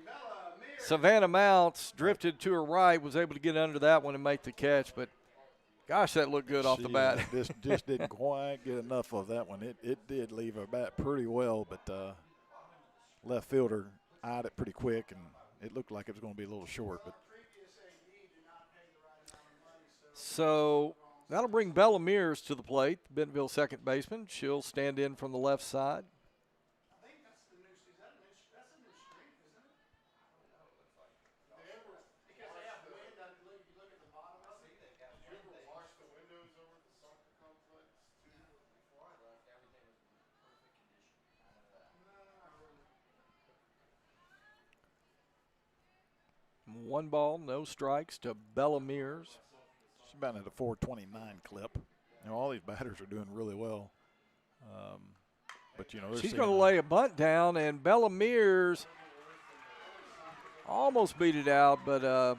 Savannah Mounts drifted to her right, was able to get under that one and make the catch. But, gosh, that looked good off the bat. just didn't quite get enough of that one. It did leave her bat pretty well, but left fielder eyed it pretty quick, and it looked like it was going to be a little short. But so that'll bring Bella Mears to the plate, Bentonville second baseman. She'll stand in from the left side. One ball, no strikes to Bella Mears. She's about at a 429 clip. You know, all these batters are doing really well. But, you know, she's going to lay a bunt down, and Bella Mears almost beat it out, but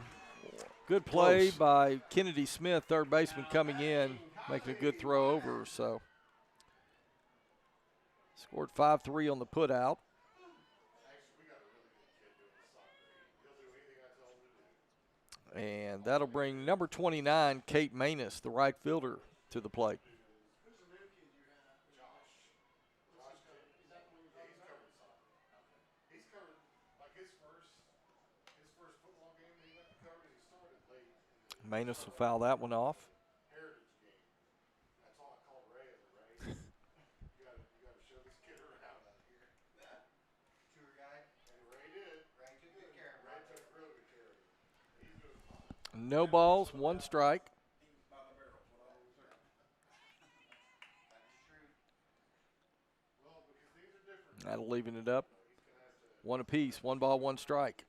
good play by Kennedy Smith, third baseman, coming in, making a good throw over. So scored 5-3 on the putout. And that'll bring number 29, Kate Manis, the right fielder, to the plate. Manis will foul that one off. No balls, 1 strike. That'll leaving it up. 1 apiece, 1 ball, 1 strike.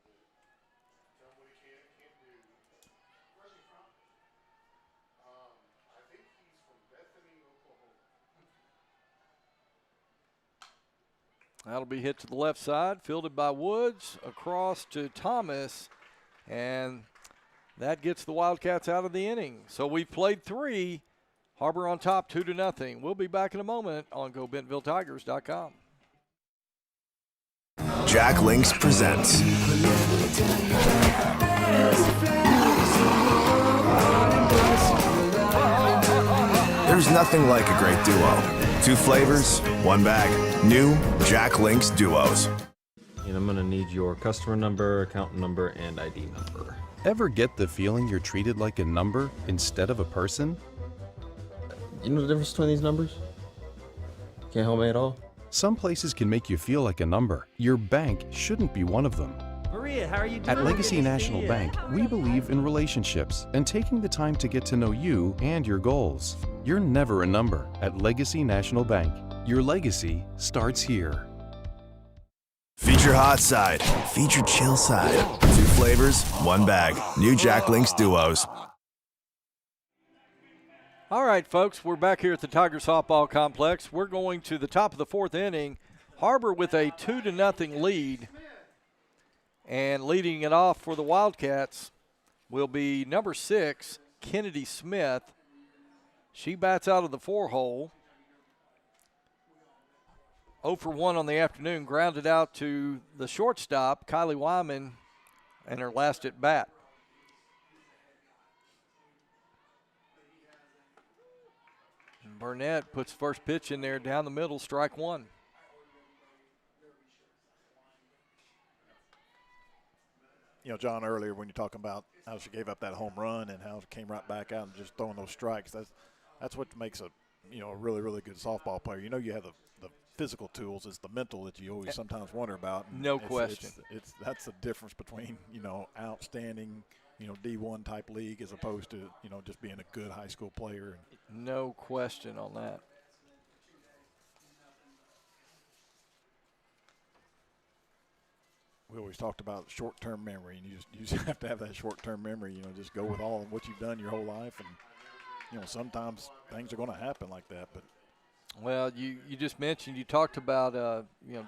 That'll be hit to the left side, fielded by Woods, across to Thomas, and that gets the Wildcats out of the inning. So we've played 3. HarBer on top 2-0. We'll be back in a moment on GoBentonvilleTigers.com. Jack Links presents There's nothing like a great duo. 2 flavors, 1 bag. New Jack Links Duos. And I'm gonna need your customer number, account number, and ID number. Ever get the feeling you're treated like a number instead of a person? You know the difference between these numbers? Can't help me at all? Some places can make you feel like a number. Your bank shouldn't be one of them. Maria, how are you doing? At Legacy National Bank, we believe in relationships and taking the time to get to know you and your goals. You're never a number at Legacy National Bank. Your legacy starts here. Feature hot side, feature chill side. 2 flavors, 1 bag. New Jack Links Duos. All right, folks, we're back here at the Tiger Softball Complex. We're going to the top of the 4th inning. HarBer with a 2-0 lead. And leading it off for the Wildcats will be number 6, Kennedy Smith. She bats out of the 4-hole. 0 for 1 on the afternoon, grounded out to the shortstop, Kylie Wyman, and her last at bat. And Burnett puts first pitch in there down the middle, strike 1. You know, John, earlier when you're talking about how she gave up that home run and how she came right back out and just throwing those strikes, that's what makes a really, really good softball player. You know, you have the physical tools, it's the mental that you always sometimes wonder about. No question. That's the difference between, outstanding, D1 type league as opposed to, just being a good high school player. No question on that. We always talked about short-term memory, and you just have to have that short-term memory, just go with all of what you've done your whole life. And, sometimes things are going to happen like that. But well, you just mentioned, you talked about,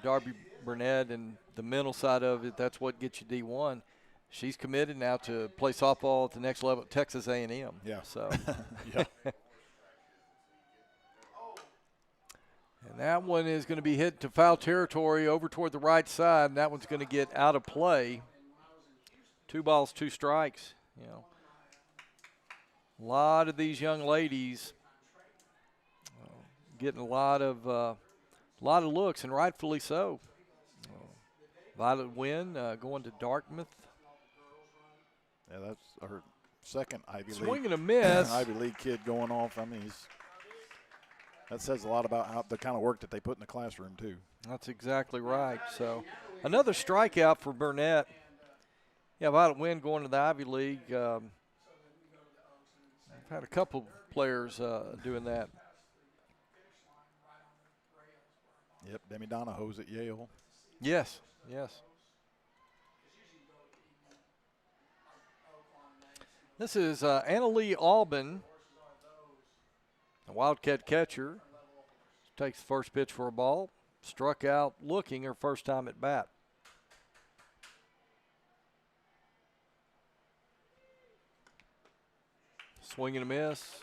Darby Burnett and the mental side of it. That's what gets you D1. She's committed now to play softball at the next level at Texas A&M. Yeah. So. Yeah. And that one is going to be hit to foul territory over toward the right side, and that one's going to get out of play. 2 balls, 2 strikes. A lot of these young ladies getting a lot of looks, and rightfully so. Violet Wynn going to Dartmouth. Yeah, that's her second Ivy League. Swing and a miss. Ivy League kid going off. I mean, that says a lot about the kind of work that they put in the classroom, too. That's exactly right. So another strikeout for Burnett. Yeah, Violet Wynn going to the Ivy League. I've had a couple players doing that. Yep, Demi Donahoe's at Yale. Yes, yes. This is Anna Lee Albin, the Wildcat catcher. Takes the first pitch for a ball. Struck out looking her first time at bat. Swing and a miss.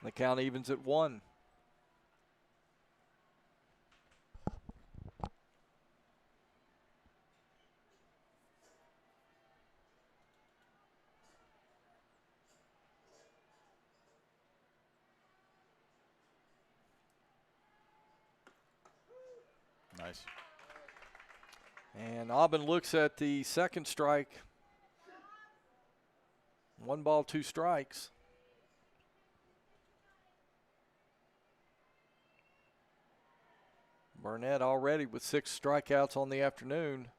The count evens at 1. Nice. And Aubin looks at the second strike. 1 ball, 2 strikes. Burnett already with 6 strikeouts on the afternoon.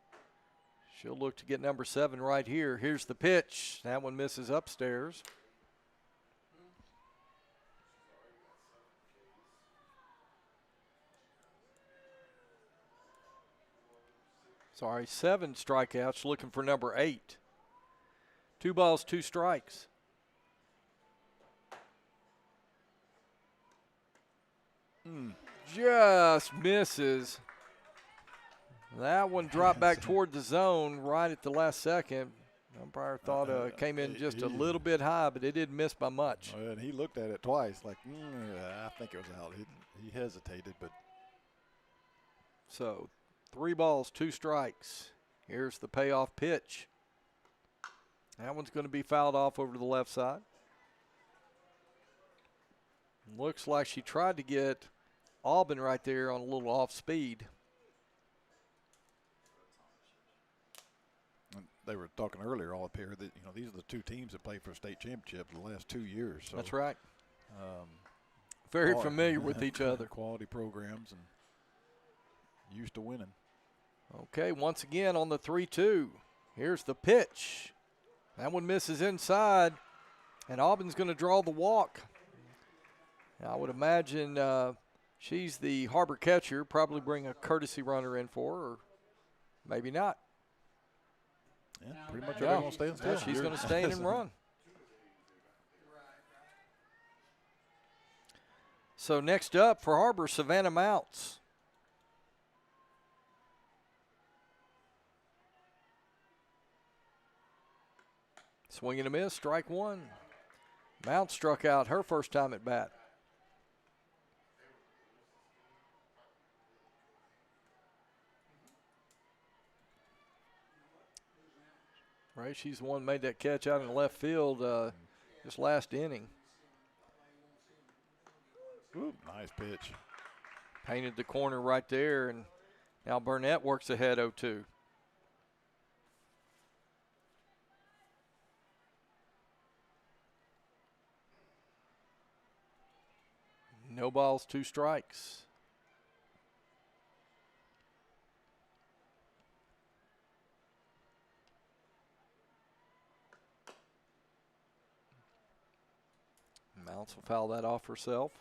She'll look to get number 7 right here. Here's the pitch. That one misses upstairs. Sorry, 7 strikeouts, looking for number 8. 2 balls, 2 strikes. Just misses. That one dropped back toward the zone right at the last second. Umpire thought it came in just a little bit high, but it didn't miss by much. And he looked at it twice like, I think it was out. He hesitated, but. So 3 balls, 2 strikes. Here's the payoff pitch. That one's going to be fouled off over to the left side. Looks like she tried to get Auburn right there on a little off speed. They were talking earlier all up here that, these are the 2 teams that played for a state championship the last 2 years. So, that's right. Very familiar with each other. Quality programs and used to winning. Okay, once again on the 3-2. Here's the pitch. That one misses inside, and Auburn's going to draw the walk. I would imagine she's the HarBer catcher, probably bring a courtesy runner in for her, or maybe not. Yeah, pretty much everyone's going to stay in. She's going to stay in and run. So next up for HarBer, Savannah Mounts. Swing and a miss, strike 1. Mounts struck out her first time at bat. Right, she's the one who made that catch out in the left field just last inning. Ooh, nice pitch. Painted the corner right there, and now Burnett works ahead 0-2. No balls, 2 strikes. Mounts will foul that off herself.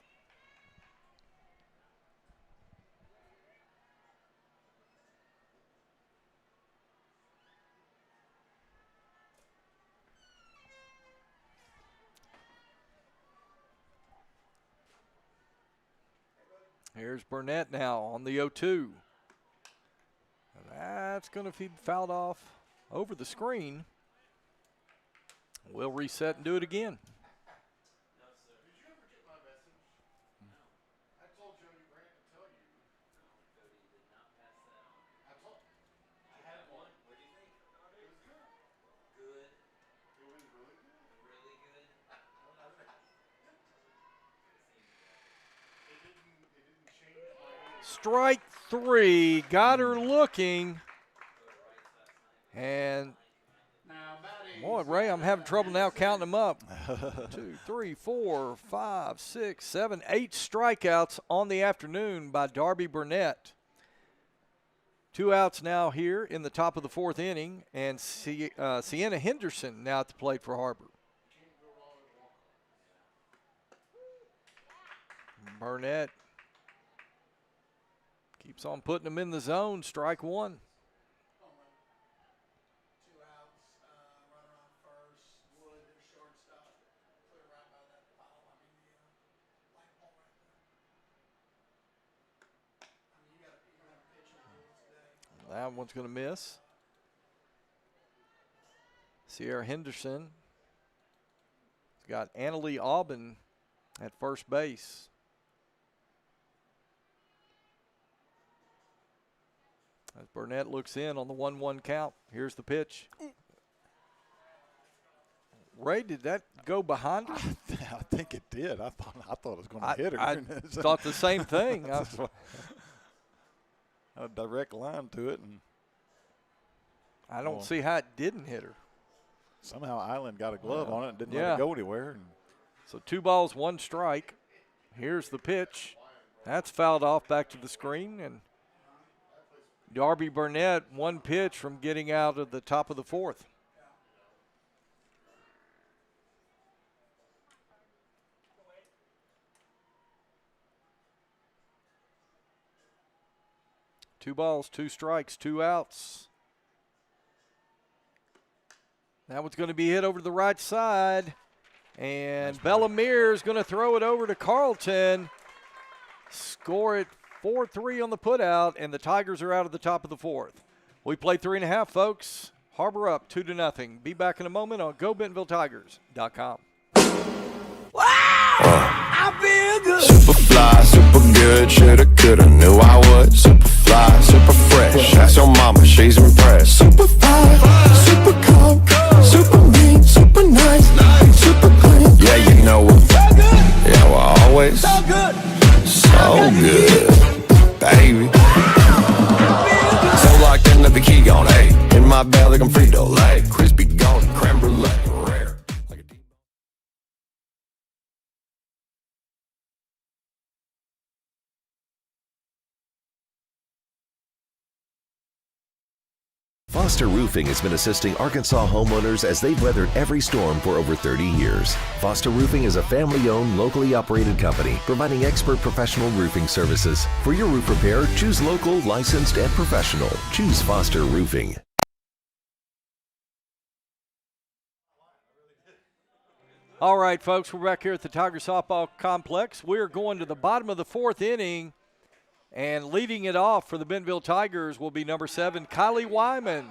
Here's Burnett now on the 0-2. That's going to be fouled off over the screen. We'll reset and do it again. Strike 3, got her looking. And, boy, Ray, I'm having trouble now counting them up. 2, 3, 4, 5, 6, 7, 8 strikeouts on the afternoon by Darby Burnett. 2 outs now here in the top of the 4th inning, and Sienna Henderson now at the plate for HarBer. Burnett keeps on putting them in the zone. Strike 1. That one's going to miss. Sierra Henderson has got Annalie Aubin at first base. As Burnett looks in on the 1-1 count. Here's the pitch. Ray, did that go behind her? I think it did. I thought it was going to hit her. I thought the same thing. A direct line to it, and I don't see how it didn't hit her. Somehow Island got a glove on it and didn't let it go anywhere. So 2 balls, 1 strike. Here's the pitch. That's fouled off back to the screen, and Darby Burnett 1 pitch from getting out of the top of the 4th. Two balls, 2 strikes, 2 outs. That one's going to be hit over to the right side. And Bellamere is going to throw it over to Carlton. Score it 4-3 on the putout, and the Tigers are out of the top of the fourth. We played 3.5, folks. HarBer up 2-0. Be back in a moment on GoBentonvilleTigers.com. I feel good. Super fly, super good, shoulda, coulda, knew I would. Super fly, super fresh, ask your mama, she's impressed. Super fly, super calm, super mean, super nice, super clean. Yeah, you know what? Yeah, we're always so good, baby. So locked in, let the key on, hey. In my bag like I'm Frito-Lay, crispy golden creme brulee, rare. Foster Roofing has been assisting Arkansas homeowners as they've weathered every storm for over 30 years. Foster Roofing is a family-owned, locally operated company providing expert professional roofing services. For your roof repair, choose local, licensed, and professional. Choose Foster Roofing. All right, folks, we're back here at the Tiger Softball Complex. We're going to the bottom of the fourth inning. And leading it off for the Bentonville Tigers will be number 7, Kylie Wyman.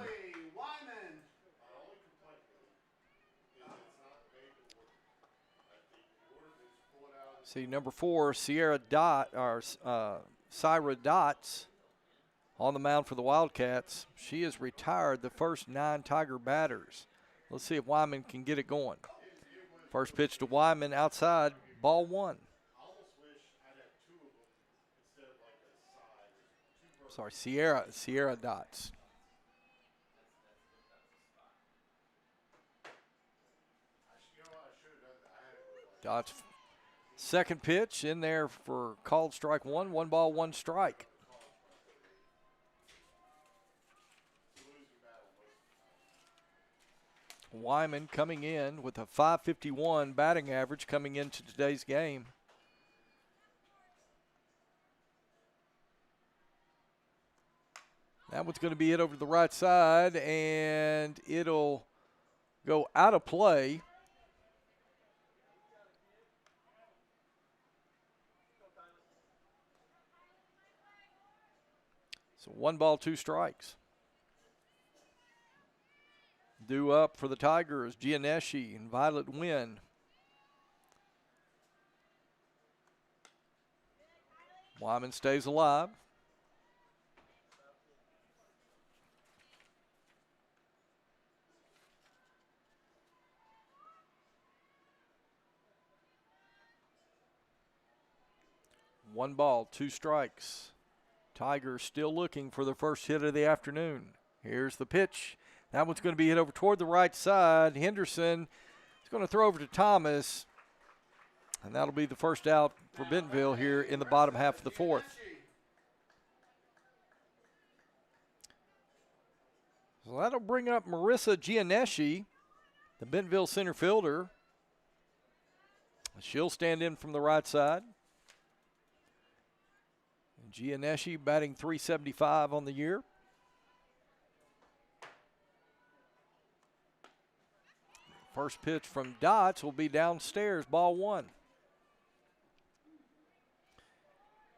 See, number 4, Syra Dots on the mound for the Wildcats. She has retired the first 9 Tiger batters. Let's see if Wyman can get it going. First pitch to Wyman outside, ball 1. Sorry, Syra Dots. Dots, second pitch in there for called strike 1. 1 ball, 1 strike. Wyman coming in with a .551 batting average coming into today's game. That one's going to be hit over to the right side, and it'll go out of play. So 1 ball, 2 strikes. Due up for the Tigers, Gianneschi and Violet Wynn. Wyman stays alive. One ball, 2 strikes. Tigers still looking for the first hit of the afternoon. Here's the pitch. That one's going to be hit over toward the right side. Henderson is going to throw over to Thomas. And that'll be the first out for Bentonville here in the bottom half of the fourth. So that'll bring up Marissa Gianneschi, the Bentonville center fielder. She'll stand in from the right side. Gianneschi batting .375 on the year. First pitch from Dots will be downstairs, ball 1.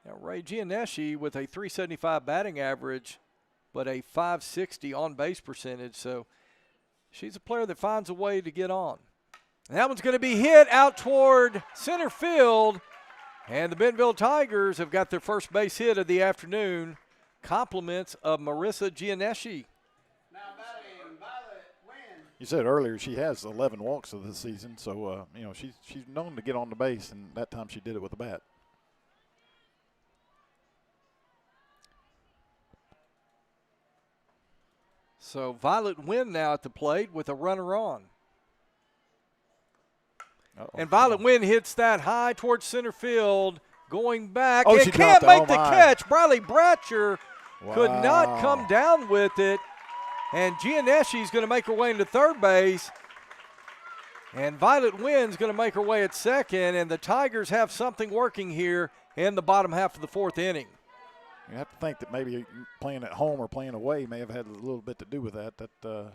Now Ray Gianneschi with a .375 batting average, but a .560 on base percentage. So she's a player that finds a way to get on. And that one's going to be hit out toward center field. And the Bentonville Tigers have got their first base hit of the afternoon. Compliments of Marissa Gianneschi. You said earlier she has 11 walks of the season, so you know she's known to get on the base, and that time she did it with a bat. So Violet Wynn now at the plate with a runner on. And Violet Wynn hits that high towards center field, going back. Oh, and she can't make the my. catch. Briley Bratcher could not come down with it. And Gianneschi's going to make her way into third base. And Violet Wynn's going to make her way at second. And the Tigers have something working here in the bottom half of the fourth inning. You have to think that maybe playing at home or playing away may have had a little bit to do with that. That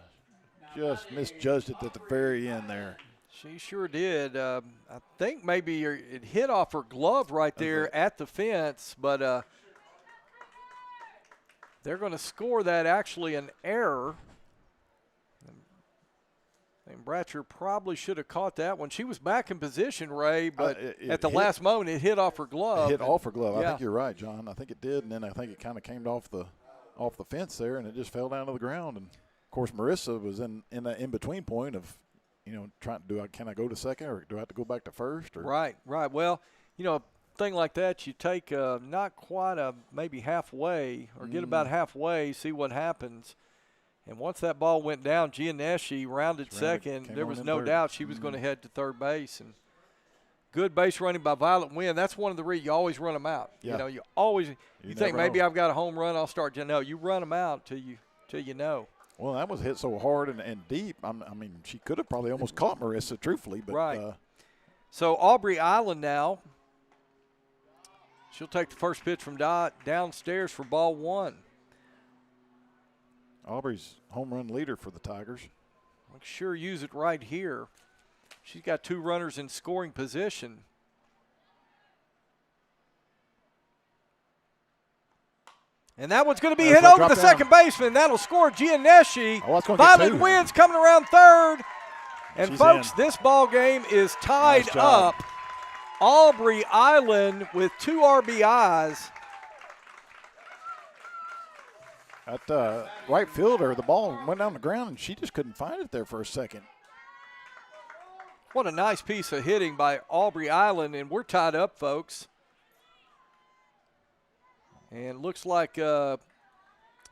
just misjudged it at the very end there. She sure did. I think maybe it hit off her glove right there at the fence, but They're going to score that actually an error. And Bratcher probably should have caught that one. She was back in position, Ray, but at the last moment it hit off her glove. It hit off her glove. Yeah. I think you're right, John. I think it did, and then I think it kind of came off the fence there, and it just fell down to the ground. And of course, Marissa was in the in-between point of, trying to can I go to second or do I have to go back to first? Or Right. Well, a thing like that, you take not quite maybe halfway or get about halfway, see what happens. And once that ball went down, Gianneschi rounded second. There was no doubt she was going to head to third base. And good base running by Violet Wynn. That's one of the reasons you always run them out. Yeah. You always you think maybe I've got a home run, I'll start. No, you run them out till you know. Well, that was hit so hard and deep. I mean, she could have probably almost caught Marissa, truthfully. But, right. So Aubrey Island now. She'll take the first pitch from downstairs for ball one. Aubrey's home run leader for the Tigers. I'll sure use it right here. She's got 2 runners in scoring position. And that one's going to be hit over the second baseman. That'll score Gianneschi. Violet Wynn's coming around third. And She's folks, in. this ball game is tied up. Aubrey Island with 2 RBIs. At right fielder, the ball went down the ground, and she just couldn't find it there for a second. What a nice piece of hitting by Aubrey Island, and we're tied up, folks. And looks like going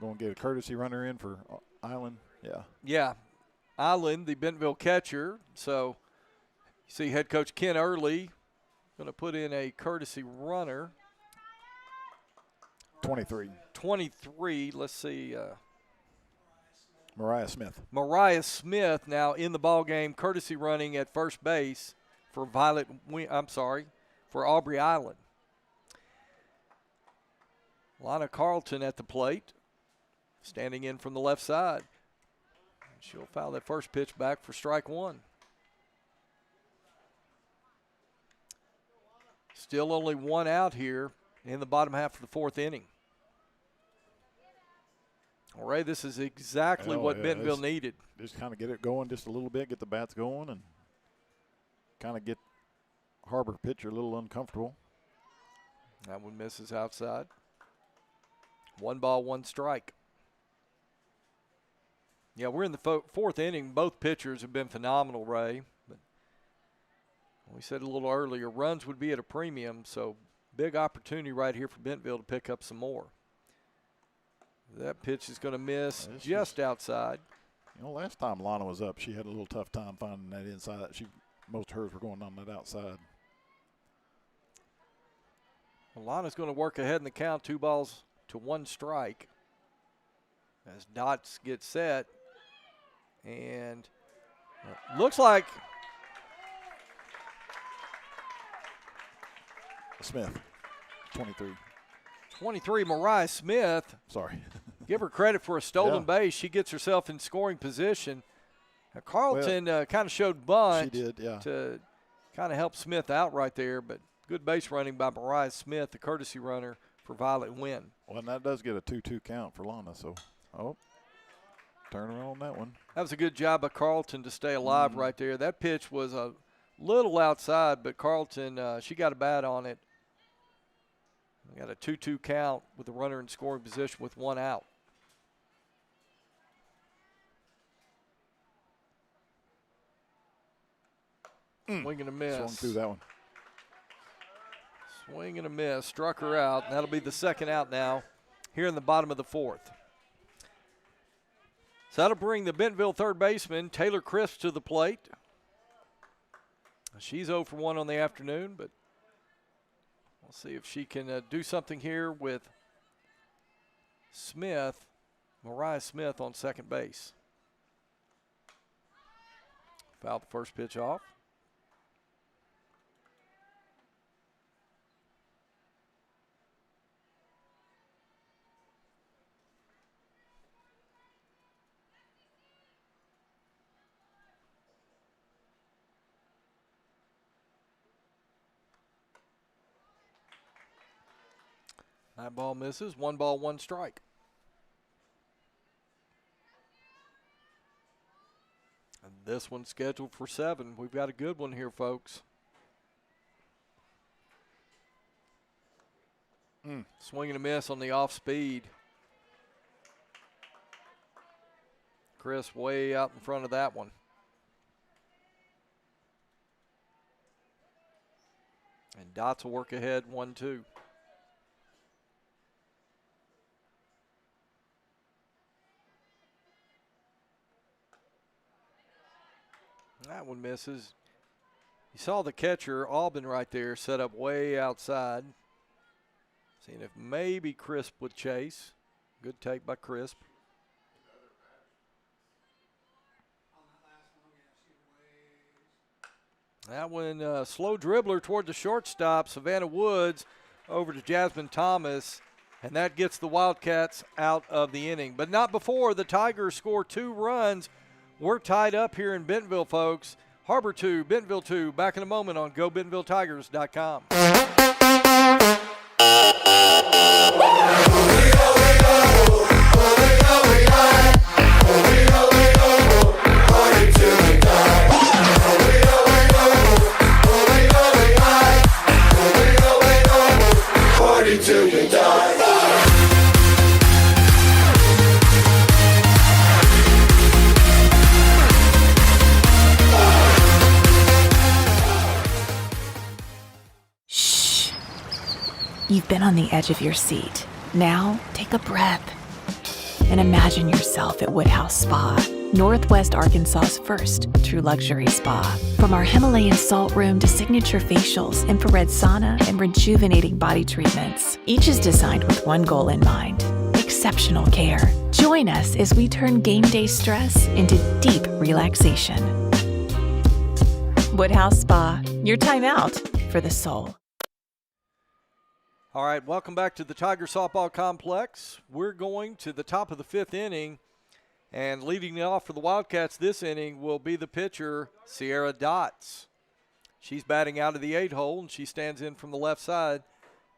to get a courtesy runner in for Island. Yeah. Yeah, Island, the Bentonville catcher. So you see head coach Ken Early going to put in a courtesy runner. 23. Let's see. Mariah Smith. Mariah Smith now in the ball game, courtesy running at first base for for Aubrey Island. Lana Carlton at the plate, standing in from the left side. She'll foul that first pitch back for strike one. Still only 1 out here in the bottom half of the 4th inning. All right, this is exactly what Bentonville needed. Just kind of get it going just a little bit, get the bats going, and kind of get HarBer pitcher a little uncomfortable. That one misses outside. 1 ball, 1 strike. Yeah, we're in the 4th inning. Both pitchers have been phenomenal, Ray. But we said a little earlier, runs would be at a premium, so big opportunity right here for Bentonville to pick up some more. That pitch is going to miss just outside. Last time Lana was up, she had a little tough time finding that inside. Most of hers were going on that outside. Well, Lana's going to work ahead in the count, 2 balls to 1 strike. As dots get set. And looks like Smith, 23. 23, Mariah Smith. Sorry. Give her credit for a stolen base. She gets herself in scoring position. Now, Carlton kind of showed bunt. She did, yeah. To kind of help Smith out right there, but good base running by Mariah Smith, the courtesy runner for Violet Wynn. Well, and that does get a 2-2 count for Lana, so, turn around on that one. That was a good job by Carlton to stay alive right there. That pitch was a little outside, but Carlton, she got a bat on it. We got a 2-2 count with the runner in scoring position with 1 out. Swing and a miss. Swung through that one. Swing and a miss. Struck her out. And that'll be the 2nd out now here in the bottom of the 4th. So that'll bring the Bentonville third baseman, Taylor Crisp, to the plate. She's 0 for 1 on the afternoon, but we'll see if she can do something here with Smith, Mariah Smith on second base. Fouled the first pitch off. That ball misses. 1 ball, 1 strike. This one's scheduled for 7. We've got a good one here, folks. Swing and a miss on the off speed. Chris way out in front of that one. And Dots will work ahead 1-2. That one misses. You saw the catcher, Albin, right there, set up way outside. Seeing if maybe Crisp would chase. Good take by Crisp. That one, slow dribbler toward the shortstop, Savannah Woods, over to Jasmine Thomas, and that gets the Wildcats out of the inning. But not before the Tigers score 2 runs. We're tied up here in Bentonville, folks. HarBer 2, Bentonville 2. Back in a moment on GoBentonvilleTigers.com. You've been on the edge of your seat. Now, take a breath and imagine yourself at Woodhouse Spa, Northwest Arkansas's first true luxury spa. From our Himalayan salt room to signature facials, infrared sauna, and rejuvenating body treatments, each is designed with one goal in mind: exceptional care. Join us as we turn game day stress into deep relaxation. Woodhouse Spa, your time out for the soul. All right, welcome back to the Tiger Softball Complex. We're going to the top of the 5th inning, and leading it off for the Wildcats this inning will be the pitcher, Sierra Dots. She's batting out of the 8-hole, and she stands in from the left side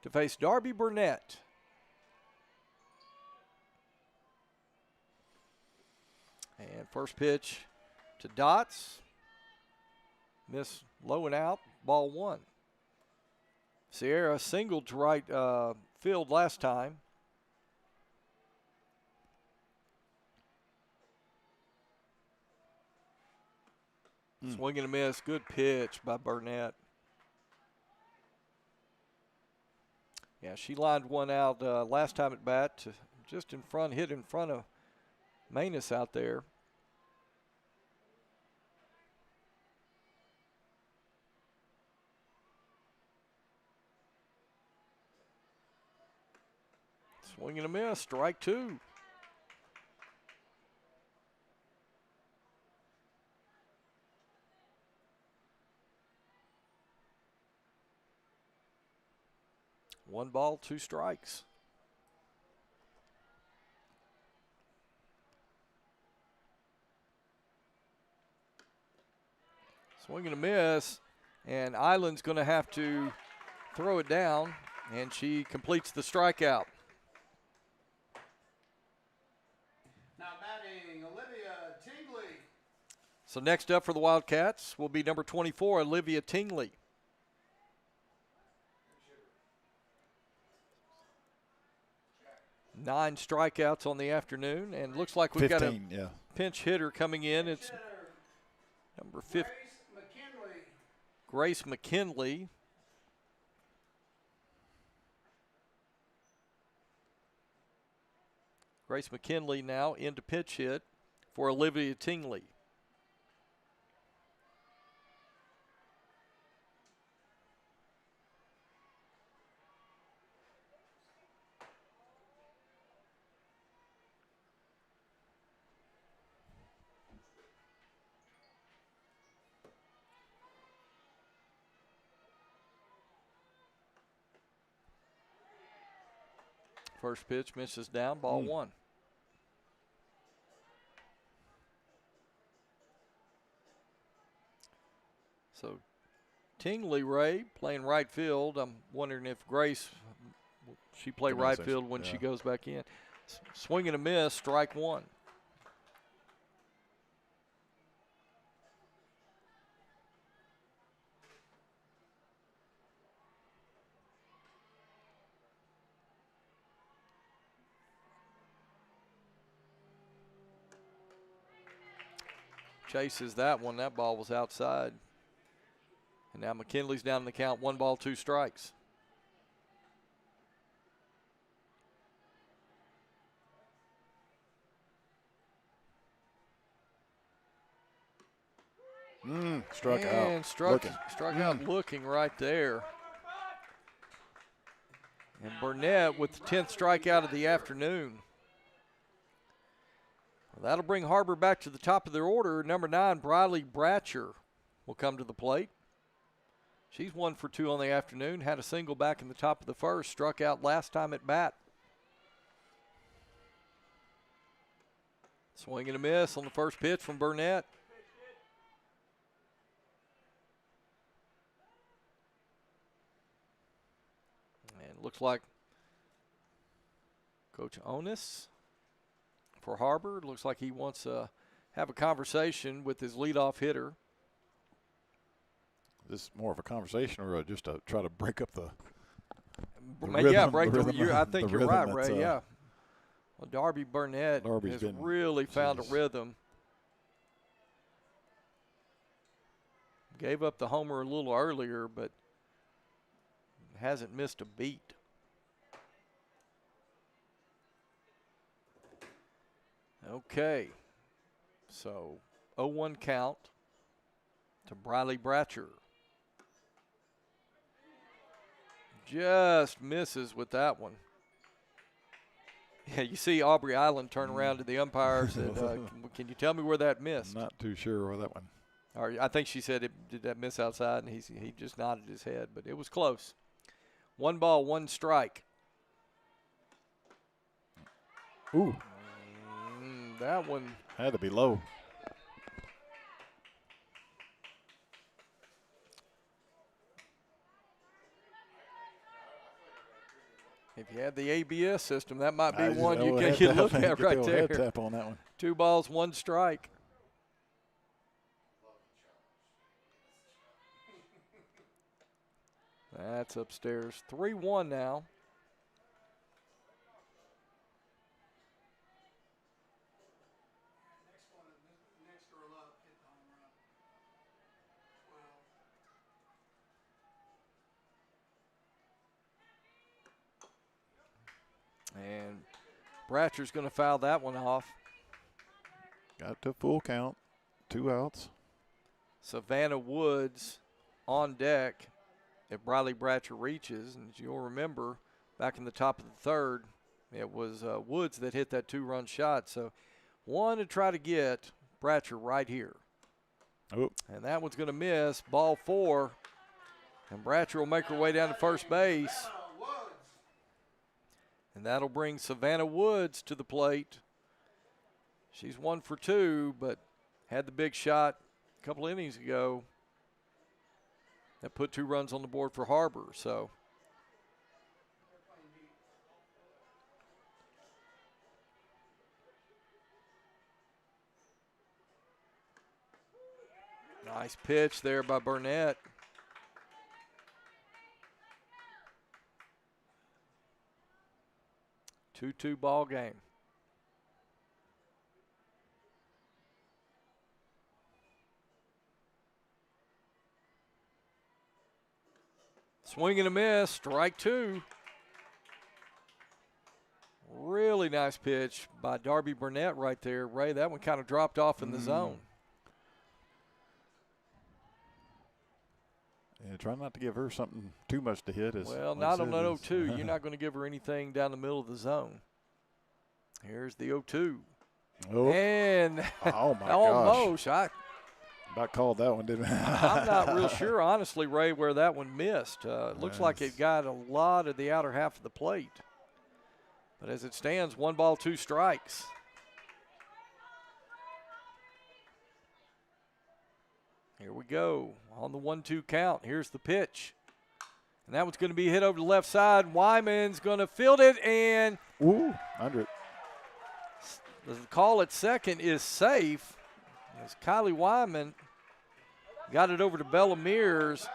to face Darby Burnett. And first pitch to Dots. Miss low and out, ball 1. Sierra singled to right field last time. Swing and a miss. Good pitch by Burnett. Yeah, she lined one out last time at bat to just in front, hit in front of Manus out there. Swing and a miss, strike 2. One ball, 2 strikes. Swing and a miss, and Island's going to have to throw it down, and she completes the strikeout. So next up for the Wildcats will be number 24, Olivia Tingley. Nine strikeouts on the afternoon, and looks like we've 15, got a pinch hitter coming in. It's number 50, Grace McKinley. Grace McKinley now into pitch hit for Olivia Tingley. First pitch misses down, ball 1. So Tingley Ray playing right field. I'm wondering if Grace, she play right field when she goes back in. Swing and a miss, strike 1. chases that one. That ball was outside. And now McKinley's down in the count, 1 ball, 2 strikes. Struck out. Struck out looking right there. And Burnett with the 10th strikeout of the afternoon. Well, that'll bring HarBer back to the top of their order. Number 9, Briley Bratcher, will come to the plate. She's 1 for 2 on the afternoon. Had a single back in the top of the first. Struck out last time at bat. Swing and a miss on the first pitch from Burnett. And it looks like Coach Onis for HarBer. Looks like he wants to have a conversation with his leadoff hitter. This is more of a conversation or just to try to break up the rhythm, yeah, break the rhythm. I think you're right, Ray, yeah. Well, Darby Burnett Darby's has really found a rhythm. Gave up the homer a little earlier, but hasn't missed a beat. Okay, so 0-1 count to Briley Bratcher. Just misses with that one. Yeah, you see Aubrey Island turn around to the umpires and can you tell me where that missed? Not too sure where that one. Or I think she said, did that miss outside? And he just nodded his head, but it was close. 1 ball, 1 strike. Ooh. That one had to be low. If you had the ABS system, that might be one you can look at right there. Head tap on that one. 2 balls, 1 strike. That's upstairs. 3-1 now. And Bratcher's going to foul that one off. Got to full count, 2 outs. Savannah Woods on deck if Briley Bratcher reaches. And as you'll remember, back in the top of the 3rd, it was Woods that hit that 2-run shot. So one to try to get Bratcher right here. Oh. And that one's going to miss. Ball 4. And Bratcher will make her way down to first base. And that'll bring Savannah Woods to the plate. She's 1 for 2, but had the big shot a couple innings ago that put 2 runs on the board for HarBer. So nice pitch there by Burnett. 2-2 ball game. Swing and a miss, strike 2. Really nice pitch by Darby Burnett right there. Ray, that one kind of dropped off in the zone. Yeah, try not to give her something too much to hit. Well, not on an 0-2. You're not going to give her anything down the middle of the zone. Here's the 0-2. Oh. And oh my almost. Gosh. About called that one, didn't we? I'm not real sure, honestly, Ray, where that one missed. It looks like it got a lot of the outer half of the plate. But as it stands, 1 ball, 2 strikes. Here we go on the 1-2 count. Here's the pitch. And that one's going to be hit over the left side. Wyman's going to field it, and ooh, under it. The call at second is safe. As Kylie Wyman got it over to Bella Mears,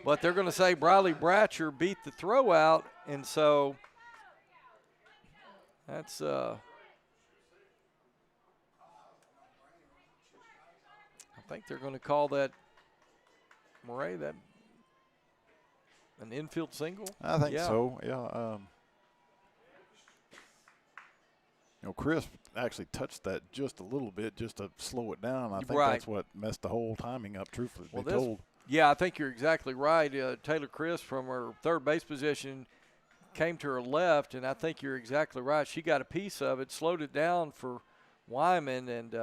but they're going to say Briley Bratcher beat the throw out, and so that's I think they're going to call that, Murray, that an infield single? I think so, yeah. Chris actually touched that just a little bit just to slow it down. I think that's what messed the whole timing up, truthfully to be told. Yeah, I think you're exactly right. Taylor Chris from her third base position came to her left, and I think you're exactly right. She got a piece of it, slowed it down for Wyman, and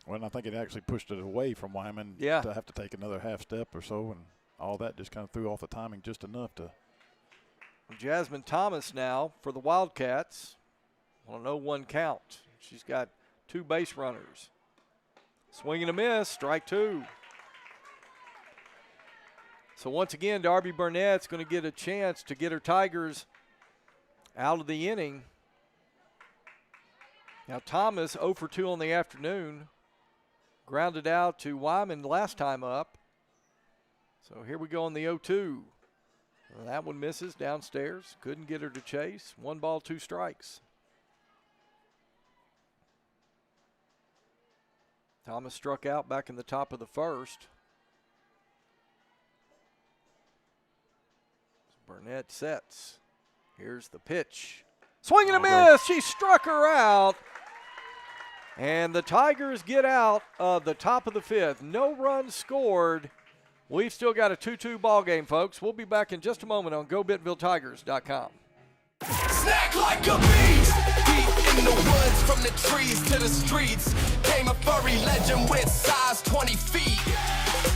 well, I think it actually pushed it away from Wyman to have to take another half step or so, and all that just kind of threw off the timing just enough to. Jasmine Thomas now for the Wildcats on an 0-1 count. She's got 2 base runners. Swing and a miss, strike 2. So once again, Darby Burnett's going to get a chance to get her Tigers out of the inning. Now Thomas 0 for 2 on the afternoon. Grounded out to Wyman last time up. So here we go on the 0-2. Well, that one misses downstairs. Couldn't get her to chase. 1 ball, 2 strikes. Thomas struck out back in the top of the first. Burnett sets. Here's the pitch. Swing and a miss. She struck her out. And the Tigers get out of the top of the 5th. No runs scored. We've still got a 2-2 ball game, folks. We'll be back in just a moment on GoBentonvilleTigers.com. Snack like a beast. Deep in the woods, from the trees to the streets, came a furry legend with size 20 feet.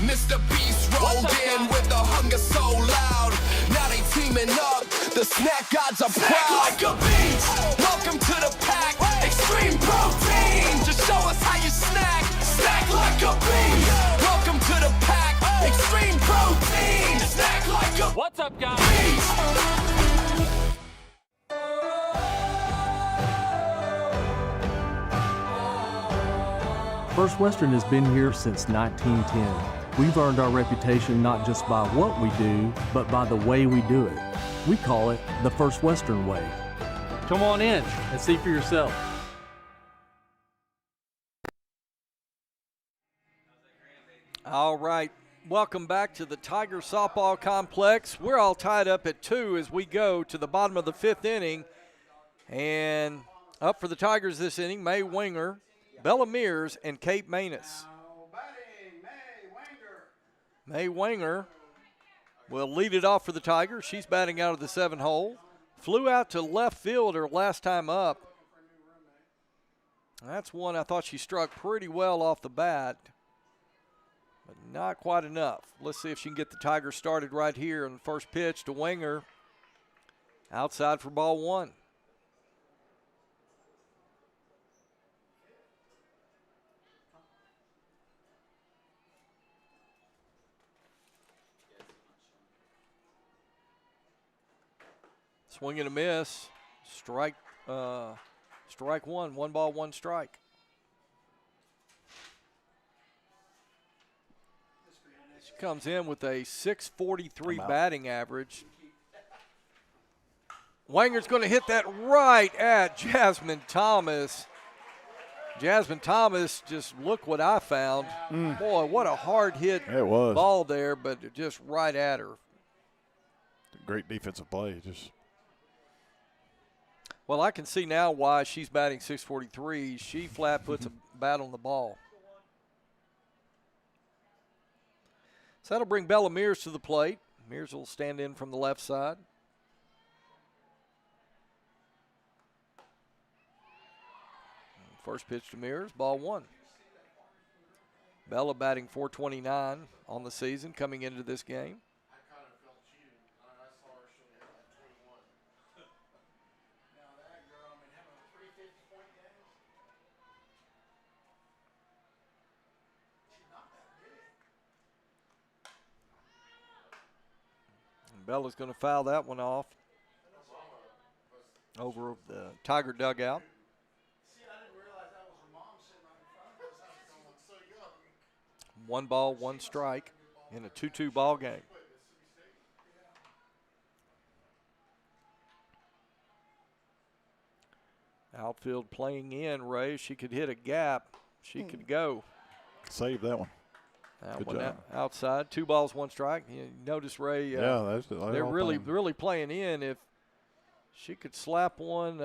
Mr. Beast rolled in with the hunger so loud. Now they teaming up. The snack gods are proud. Like a beast. Welcome to the pack. Extreme protein. Just show us how you snack. Snack like a beast. Welcome to the pack. Extreme protein. Snack like a. What's up, guys? Beast. First Western has been here since 1910. We've earned our reputation not just by what we do, but by the way we do it. We call it the First Western way. Come on in and see for yourself. All right, welcome back to the Tiger Softball Complex. We're all tied up at 2 as we go to the bottom of the 5th inning. And up for the Tigers this inning, May Winger, Bella Mears, and Kate Manus. May Winger will lead it off for the Tigers. She's batting out of the 7 hole. Flew out to left field her last time up. That's one I thought she struck pretty well off the bat, but not quite enough. Let's see if she can get the Tigers started right here on the first pitch to Winger. Outside for ball 1. Swing and a miss. Strike 1. 1 ball, 1 strike. She comes in with a .643 batting average. Wanger's going to hit that right at Jasmine Thomas. Jasmine Thomas, just look what I found. Boy, what a hard hit ball there, but just right at her. Great defensive play. Well, I can see now why she's batting .643. She flat puts a bat on the ball. So that'll bring Bella Mears to the plate. Mears will stand in from the left side. First pitch to Mears, ball 1. Bella batting .429 on the season coming into this game. Bella's going to foul that one off over the Tiger dugout. 1 ball, 1 strike in a 2-2 ball game. Outfield playing in, Ray. She could hit a gap. She could go. Save that one. That Good one job. outside. 2 balls, 1 strike. You notice, Ray, they're really playing in. If she could slap one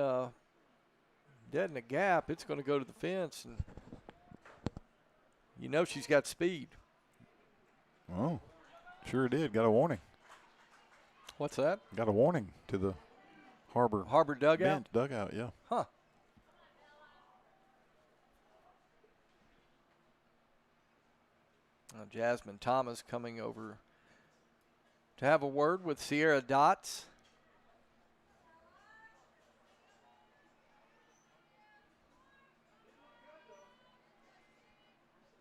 dead in the gap, it's going to go to the fence. And you know she's got speed. Oh, sure did. Got a warning. What's that? Got a warning to the HarBer dugout? Bench dugout, yeah. Huh. Jasmine Thomas coming over to have a word with Sierra Dots.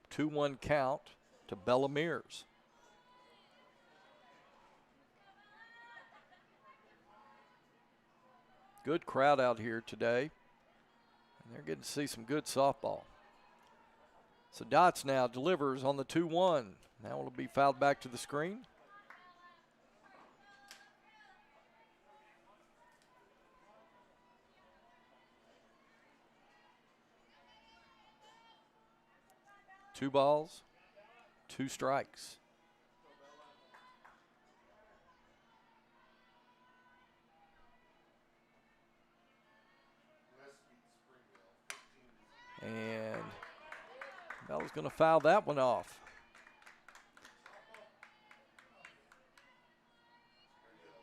Two 2-1 count to Bella Mears. Good crowd out here today, and they're getting to see some good softball. So Dots now delivers on the 2-1. Now it'll be fouled back to the screen. Two balls, 2 strikes. And Bella's going to foul that one off.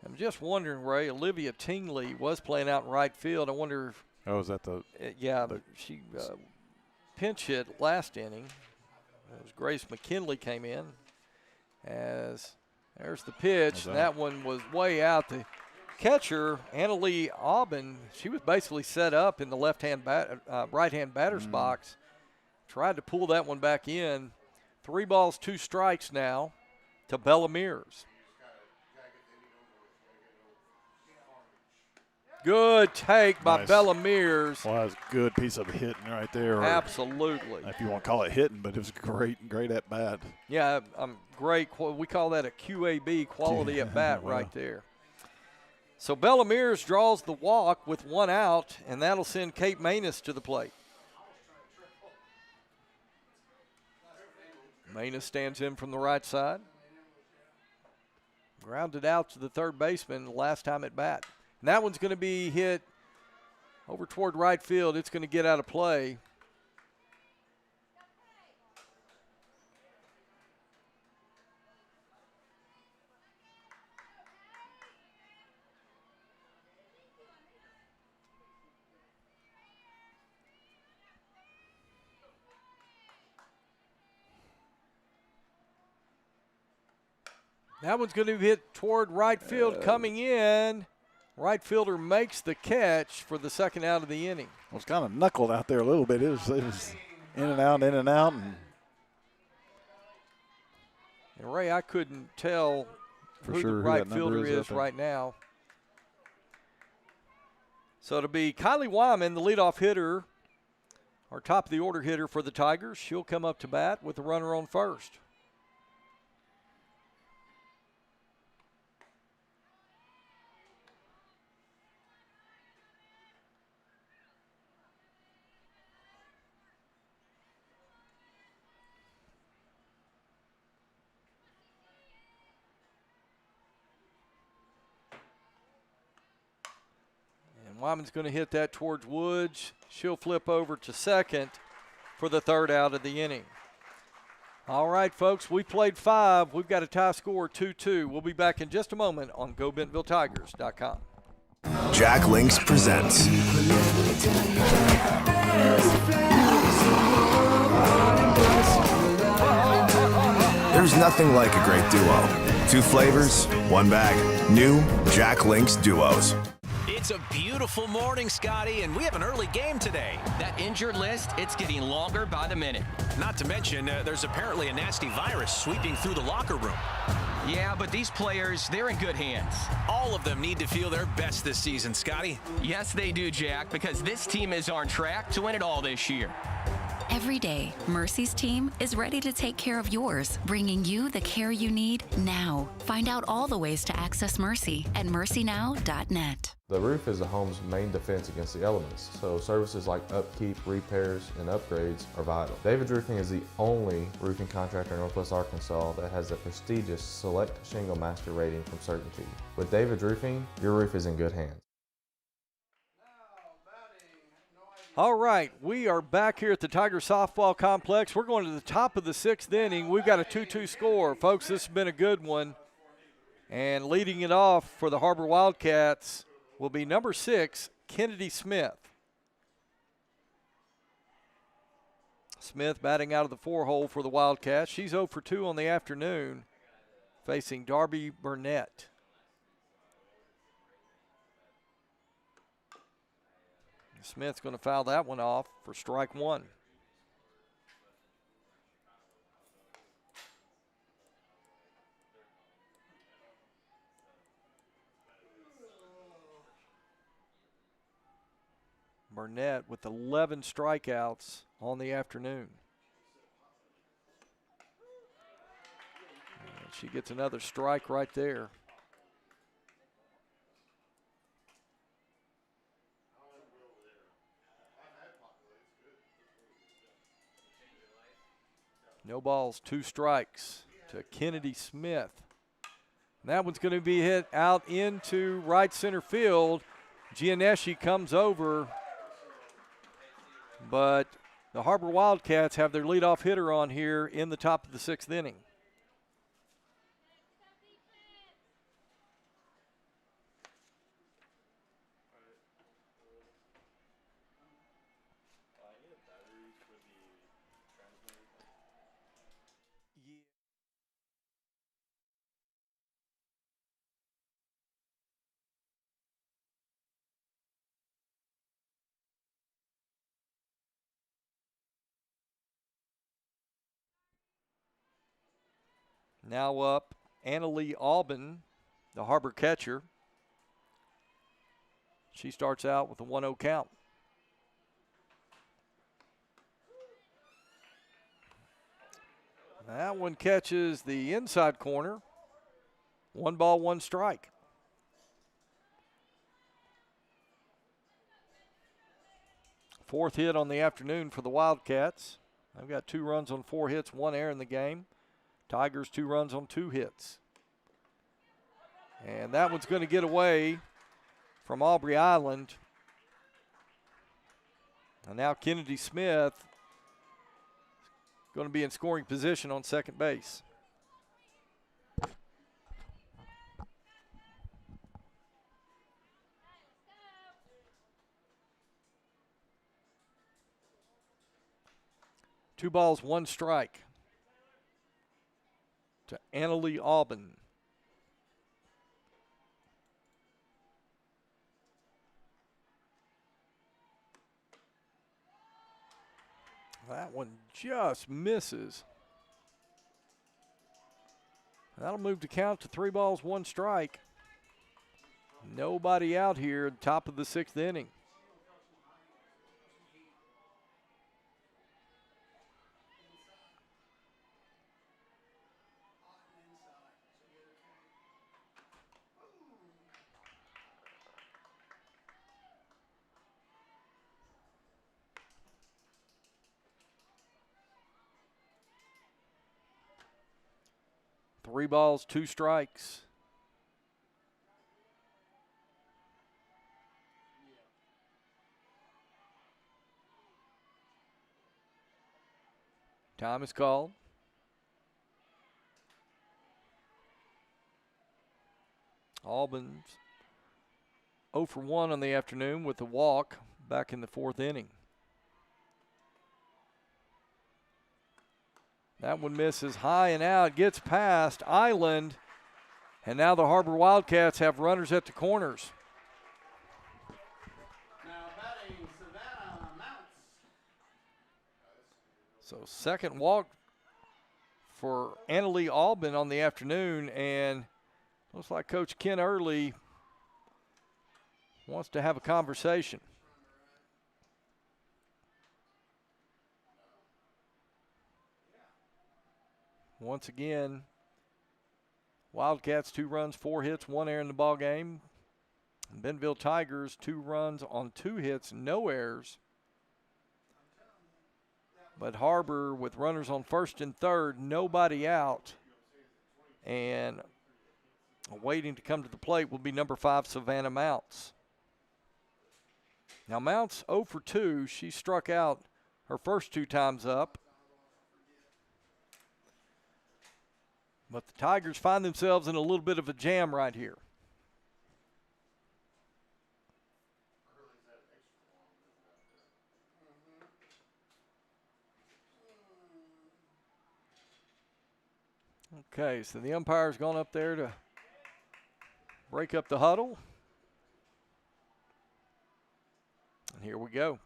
I'm just wondering, Ray, Olivia Tingley was playing out in right field. I wonder if. Oh, is that the. She pinch hit last inning. As Grace McKinley came in. As there's the pitch. And that one was way out. The catcher, Annalee Aubin, she was basically set up in the right-hand batter's box. Tried to pull that one back in. 3 balls, 2 strikes now to Bella Mears. Good take by Bella Mears. Well, that was a good piece of hitting right there. Absolutely. If you want to call it hitting, but it was great at bat. Yeah, great. We call that a QAB, quality at bat right there. So Bella Mears draws the walk with 1 out, and that'll send Kate Manus to the plate. Manus stands in from the right side. Grounded out to the third baseman the last time at bat. And that one's going to be hit over toward right field. It's going to get out of play. That one's going to be hit toward right field coming in. Right fielder makes the catch for the second out of the inning. It was kind of knuckled out there a little bit. It was in and out. And Ray, I couldn't tell who the right fielder is right now. So it'll be Kylie Wyman, the leadoff hitter, our top of the order hitter for the Tigers. She'll come up to bat with the runner on first. Wyman's going to hit that towards Woods. She'll flip over to second for the third out of the inning. All right, folks, we played 5. We've got a tie score 2-2. We'll be back in just a moment on GoBentonvilleTigers.com. Jack Links presents. There's nothing like a great duo. 2 flavors, 1 bag. New Jack Links Duos. It's a beautiful morning, Scotty, and we have an early game today. That injured list, it's getting longer by the minute. Not to mention, there's apparently a nasty virus sweeping through the locker room. Yeah, but these players, they're in good hands. All of them need to feel their best this season, Scotty. Yes, they do, Jack, because this team is on track to win it all this year. Every day, Mercy's team is ready to take care of yours, bringing you the care you need now. Find out all the ways to access Mercy at mercynow.net. The roof is the home's main defense against the elements, so services like upkeep, repairs, and upgrades are vital. David's Roofing is the only roofing contractor in Northwest Arkansas that has the prestigious Select Shingle Master rating from Certainty. With David's Roofing, your roof is in good hands. All right, we are back here at the Tiger Softball Complex. We're going to the top of the 6th inning. We've got a 2-2 score. Folks, this has been a good one. And leading it off for the HarBer Wildcats will be number 6, Kennedy Smith. Smith batting out of the 4-hole for the Wildcats. She's 0 for 2 on the afternoon, facing Darby Burnett. Smith's going to foul that one off for strike 1. Burnett with 11 strikeouts on the afternoon. And she gets another strike right there. No balls, 2 strikes to Kennedy Smith. And that one's going to be hit out into right center field. Gianneschi comes over, but the HarBer Wildcats have their leadoff hitter on here in the top of the 6th inning. Now up, Annalee Albin, the HarBer catcher. She starts out with a 1-0 count. That one catches the inside corner. 1 ball, 1 strike. Fourth hit on the afternoon for the Wildcats. They've got 2 runs on 4 hits, 1 error in the game. Tigers 2 runs on 2 hits. And that one's going to get away from Aubrey Island. And now Kennedy Smith going to be in scoring position on second base. Two balls, 1 strike to Annalee Albin. That one just misses. That'll move the count to 3 balls, 1 strike. Nobody out here at the top of the 6th inning. Three balls, 2 strikes. Time is called. Albin's 0 for 1 on the afternoon with a walk back in the 4th inning. That one misses high and out, gets past Island, and now the HarBer Wildcats have runners at the corners. Now batting Savannah Mounts. So second walk for Annalee Albin on the afternoon, and looks like Coach Ken Early wants to have a conversation. Once again, Wildcats 2 runs, 4 hits, 1 error in the ball game. Bentonville Tigers 2 runs on 2 hits, no errors. But HarBer with runners on first and third, nobody out. And waiting to come to the plate will be number 5, Savannah Mounts. Now Mounts 0 for 2. She struck out her first 2 times up. But the Tigers find themselves in a little bit of a jam right here. Okay, so the umpire's gone up there to break up the huddle. And here we go.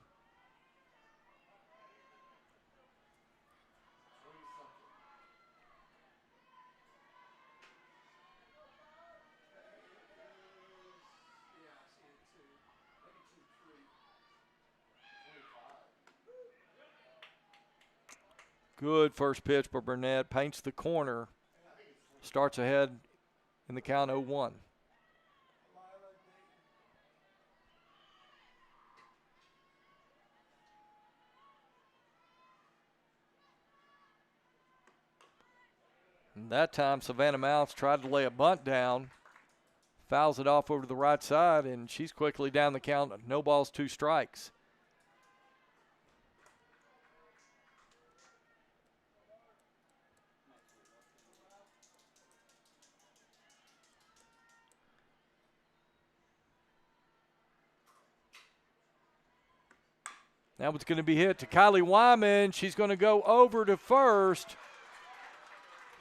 Good first pitch by Burnett. Paints the corner. Starts ahead in the count 0-1. And that time, Savannah Mounts tried to lay a bunt down. Fouls it off over to the right side, and she's quickly down the count. No balls, 2 strikes. That one's going to be hit to Kylie Wyman. She's going to go over to first.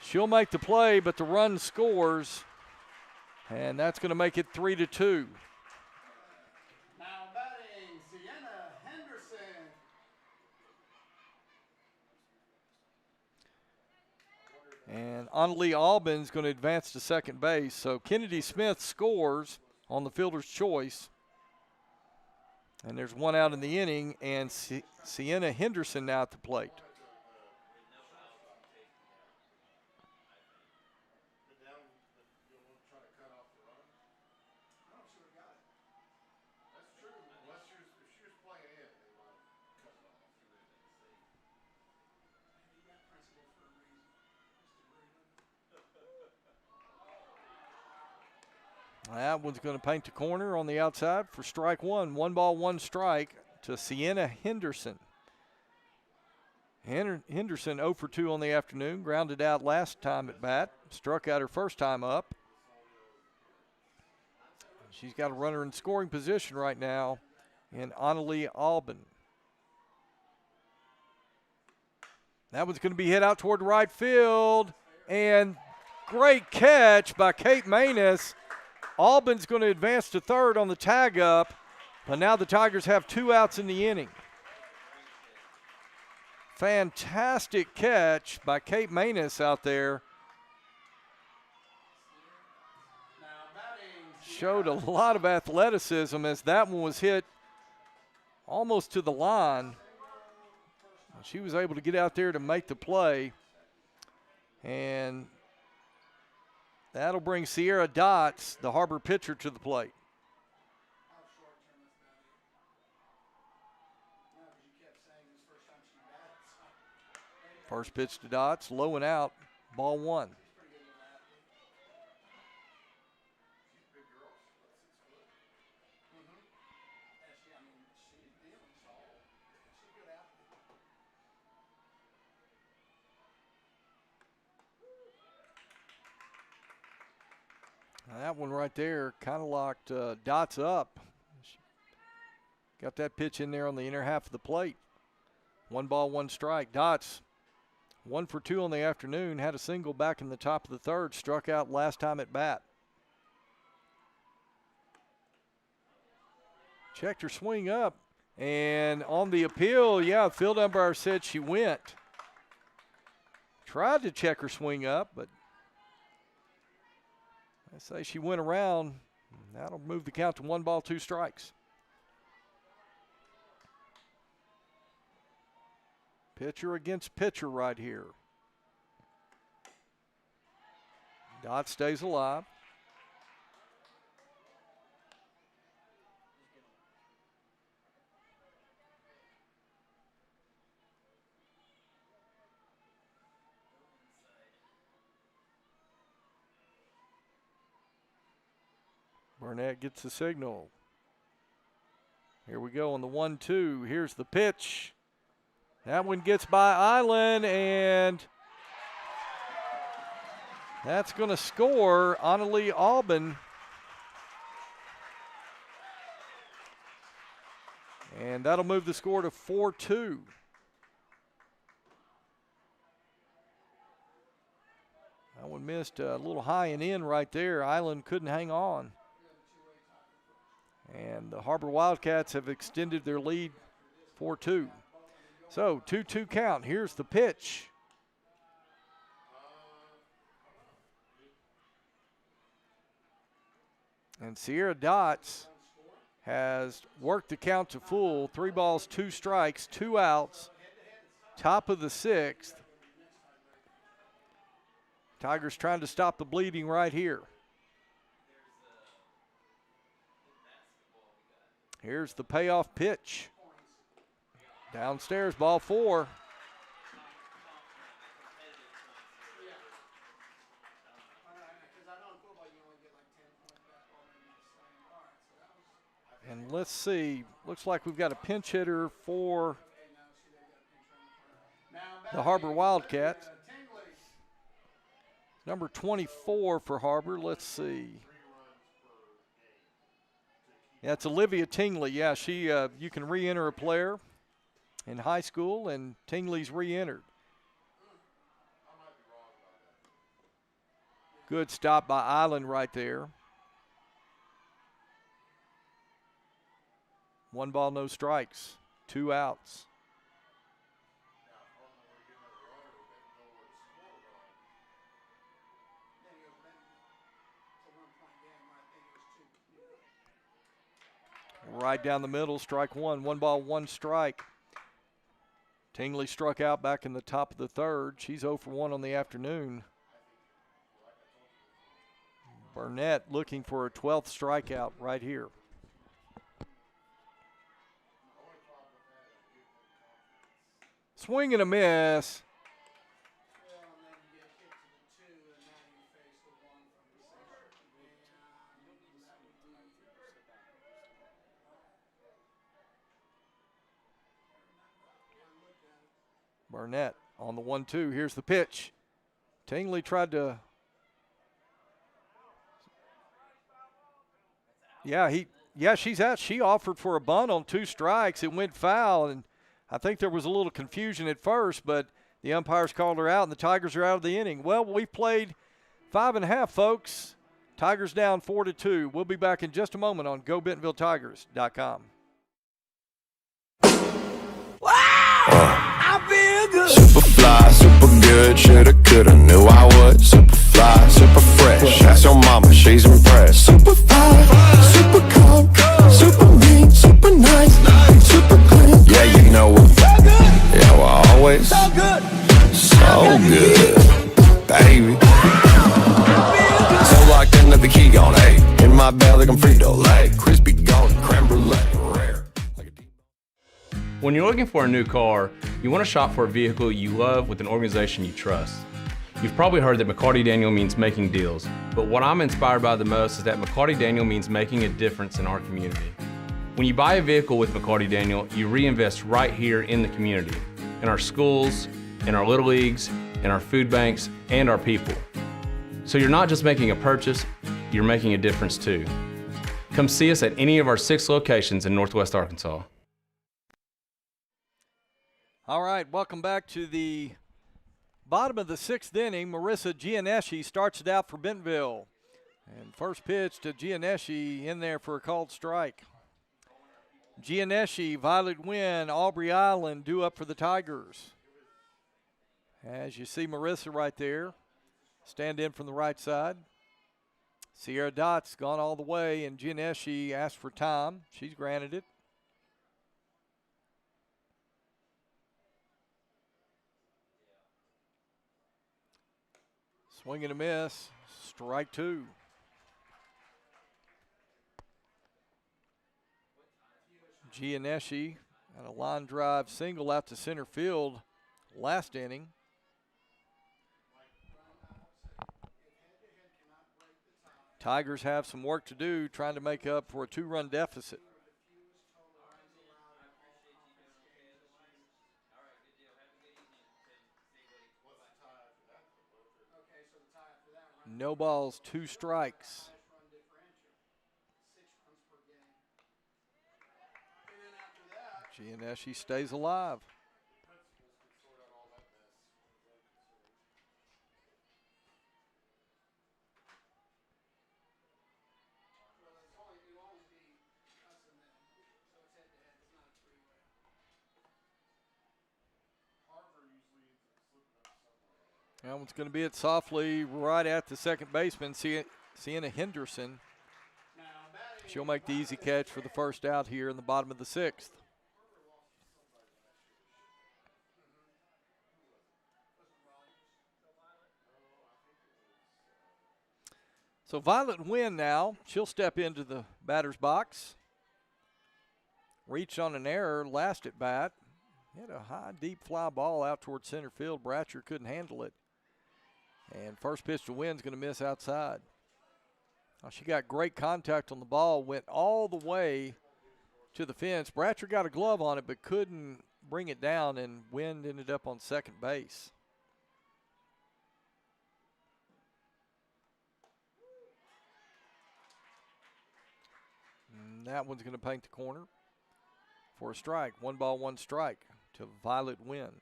She'll make the play, but the run scores. And that's going to make it 3-2. Now batting, Sienna Henderson. And Annalie Albin's going to advance to second base. So Kennedy Smith scores on the fielder's choice. And there's 1 out in the inning, and Sienna Henderson now at the plate. That one's going to paint the corner on the outside for strike 1. 1 ball, 1 strike to Sienna Henderson. Henderson 0 for 2 on the afternoon. Grounded out last time at bat. Struck out her first time up. She's got a runner in scoring position right now in Annalie Albin. That one's going to be hit out toward right field. And great catch by Kate Maness. Albin's going to advance to third on the tag up, but now the Tigers have 2 outs in the inning. Fantastic catch by Kate Maness out there. Showed a lot of athleticism as that one was hit almost to the line. She was able to get out there to make the play, and that'll bring Sierra Dotts, the HarBer pitcher, to the plate. First pitch to Dotts, low and out, ball 1. That one right there kind of locked Dotts up. Got that pitch in there on the inner half of the plate. 1 ball, 1 strike. Dotts 1 for 2 on the afternoon. Had a single back in the top of the third. Struck out last time at bat. Checked her swing up. And on the appeal, yeah, field umpire said she went. Tried to check her swing up, but I say she went around. That'll move the count to 1 ball, 2 strikes. Pitcher against pitcher right here. Dot stays alive. Burnett gets the signal. Here we go on the 1-2. Here's the pitch. That one gets by Island, and that's going to score Annalie Alban. And that'll move the score to 4-2. That one missed a little high and in right there. Island couldn't hang on. And the HarBer Wildcats have extended their lead 4-2. So 2-2 count. Here's the pitch. And Sierra Dots has worked the count to full. 3 balls, 2 strikes, 2 outs. Top of the 6th. Tigers trying to stop the bleeding right here. Here's the payoff pitch. Downstairs, ball 4. And let's see, looks like we've got a pinch hitter for the HarBer Wildcats. Number 24 for HarBer, let's see. Yeah, it's Olivia Tingley. Yeah, she you can re-enter a player in high school, and Tingley's re-entered. Good stop by Island right there. 1 ball, no strikes, 2 outs. Right down the middle, strike 1. 1 ball, 1 strike. Tingley struck out back in the top of the 3rd. She's 0 for 1 on the afternoon. Burnett looking for a 12th strikeout right here. Swing and a miss. Burnett on the 1-2. Here's the pitch. Tingley tried to. She's out. She offered for a bunt on 2 strikes. It went foul, and I think there was a little confusion at first, but the umpires called her out, and the Tigers are out of the inning. Well, we played 5 1/2, folks. Tigers down 4-2. We'll be back in just a moment on GoBentonvilleTigers.com. I feel good. Super fly, super good, shoulda, coulda, knew I would. Super fly, super fresh, ask your mama, she's impressed. Super fly, super calm, super mean, super nice, super clean. Yeah, you know it. Yeah, we're always so good, baby. So locked in that the key on A. In my belly, I'm Frito-Lay, crispy golden creme brulee. When you're looking for a new car, you want to shop for a vehicle you love with an organization you trust. You've probably heard that McCarty Daniel means making deals, but what I'm inspired by the most is that McCarty Daniel means making a difference in our community. When you buy a vehicle with McCarty Daniel, you reinvest right here in the community, in our schools, in our little leagues, in our food banks, and our people. So you're not just making a purchase, you're making a difference too. Come see us at any of our 6 locations in Northwest Arkansas. All right, welcome back to the bottom of the 6th inning. Marissa Gianeschi starts it out for Bentonville. And first pitch to Gianeschi in there for a called strike. Gianeschi, Violet Wynn, Aubrey Island due up for the Tigers. As you see Marissa right there, stand in from the right side. Sierra Dott's gone all the way, and Gianeschi asked for time. She's granted it. Swing and a miss. Strike two. Gianneschi had a line drive single out to center field last inning. Tigers have some work to do trying to make up for a 2-run deficit. No balls, 2 strikes. Gianneschi stays alive. That one's going to be it softly right at the second baseman, Sienna Henderson. She'll make the easy catch for the first out here in the bottom of the 6th. So Violet Nguyen now, she'll step into the batter's box. Reached on an error last at bat. Hit a high, deep fly ball out towards center field. Bratcher couldn't handle it. And first pitch to Nguyen's going to miss outside. She got great contact on the ball, went all the way to the fence. Bratcher got a glove on it but couldn't bring it down, and Nguyen ended up on second base. And that one's going to paint the corner for a strike. 1 ball, 1 strike to Violet Nguyen.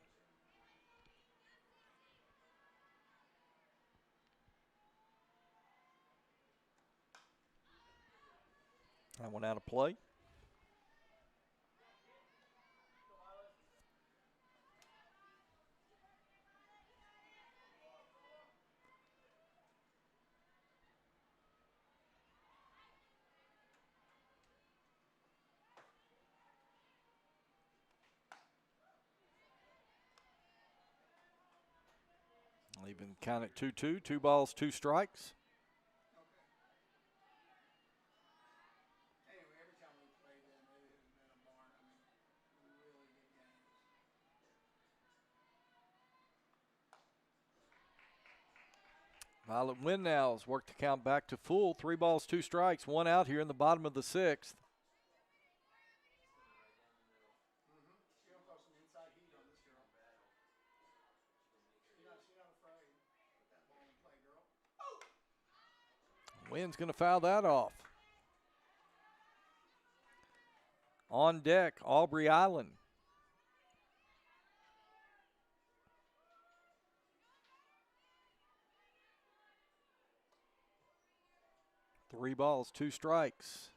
That one out of play. Even count it 2-2. 2 balls, 2 strikes. Violet Nguyen now has worked the count back to full. 3 balls, 2 strikes. 1 out here in the bottom of the 6th. Nguyen's going to foul that off. On deck, Aubrey Island. Three balls, 2 strikes.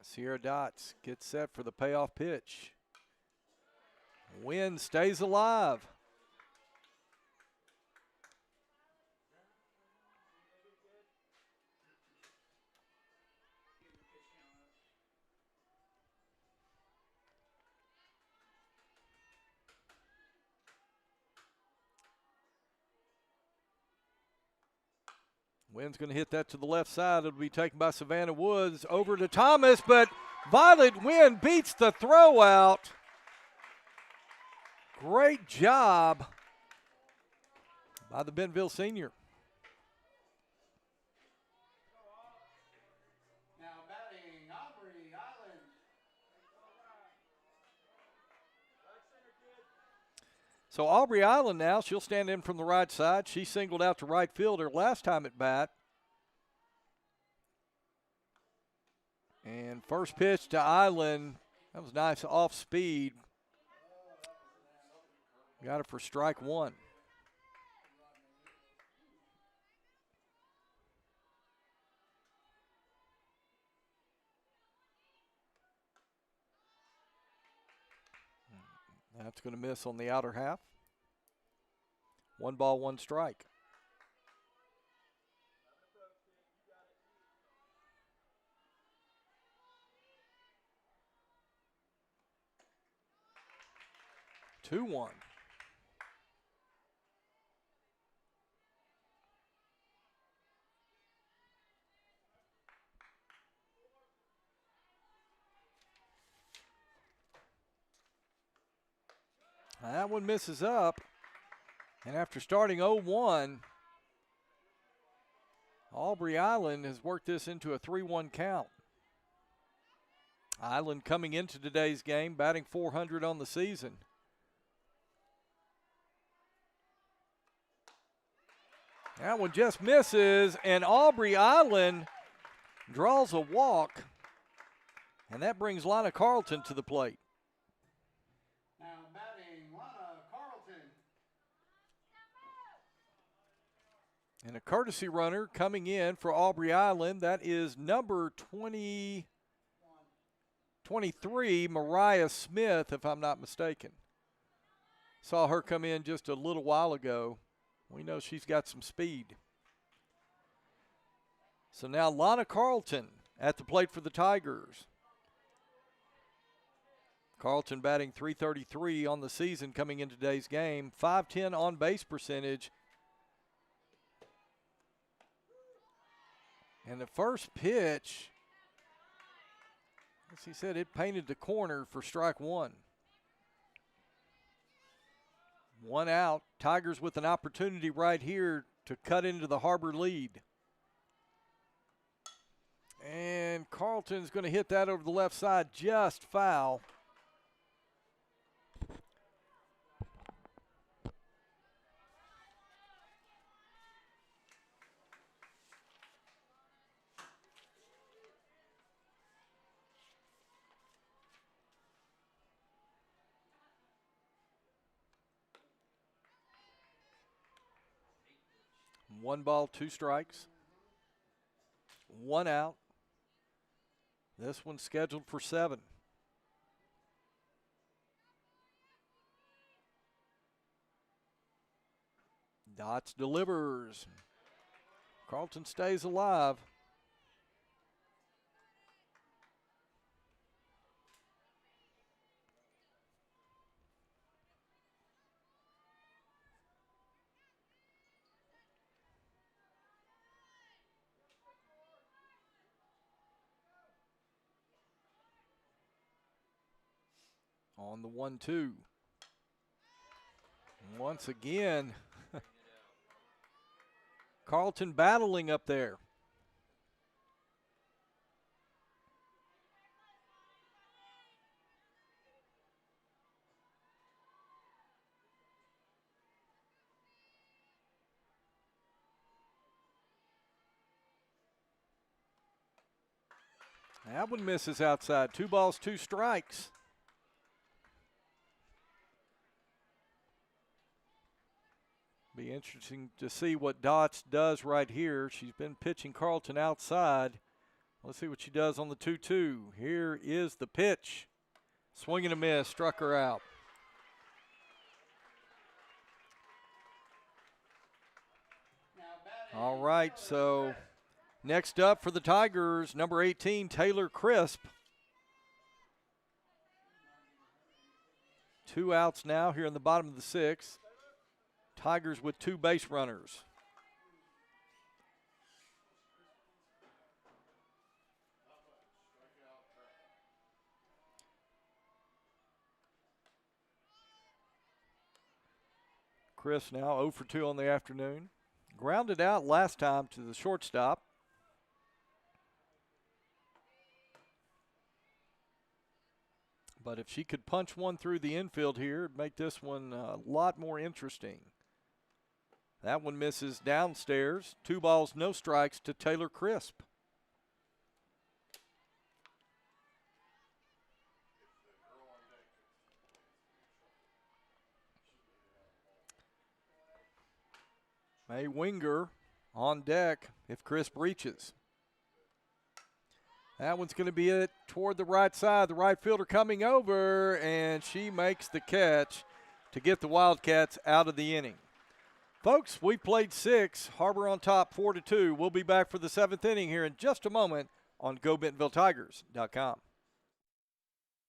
Sierra Dots gets set for the payoff pitch. Nguyen stays alive. Nguyen's going to hit that to the left side. It'll be taken by Savannah Woods over to Thomas, but Violet Nguyen beats the throw out. Great job by the Bentonville senior. Now batting, Aubrey Island. So Aubrey Island now, she'll stand in from the right side. She singled out to right fielder last time at bat. And first pitch to Island, that was nice off speed. Got it for strike 1. That's going to miss on the outer half. 1 ball, 1 strike. Two one. That one misses up. And after starting 0-1, Aubrey Island has worked this into a 3-1 count. Island coming into today's game, batting .400 on the season. That one just misses, and Aubrey Island draws a walk, and that brings Lana Carlton to the plate. Now batting Lana Carlton. And a courtesy runner coming in for Aubrey Island. That is number 23, Mariah Smith, if I'm not mistaken. Saw her come in just a little while ago. We know she's got some speed. So now Lana Carlton at the plate for the Tigers. Carlton batting .333 on the season coming in today's game. .510 on base percentage. And the first pitch, as he said, it painted the corner for strike one. One out. Tigers with an opportunity right here to cut into the HarBer lead. And Carlton's going to hit that over the left side, just foul. One ball, two strikes. One out. This one's scheduled for 7. Dots delivers. Carlton stays alive. On the 1-2. Once again, Carlton battling up there. That one misses outside. 2 balls, 2 strikes. Be interesting to see what Dots does right here. She's been pitching Carlton outside. Let's see what she does on the 2-2. Here is the pitch. Swing and a miss, struck her out. All right, so next up for the Tigers, number 18, Taylor Crisp. 2 outs now here in the bottom of the 6th. Tigers with 2 base runners. Chris now 0 for 2 on the afternoon. Grounded out last time to the shortstop. But if she could punch one through the infield here, it'd make this one a lot more interesting. That one misses downstairs. 2 balls, no strikes to Taylor Crisp. May Winger on deck if Crisp reaches. That one's going to be it toward the right side. The right fielder coming over, and she makes the catch to get the Wildcats out of the inning. Folks, we played 6. HarBer on top 4-2. We'll be back for the 7th inning here in just a moment on GoBentonvilleTigers.com.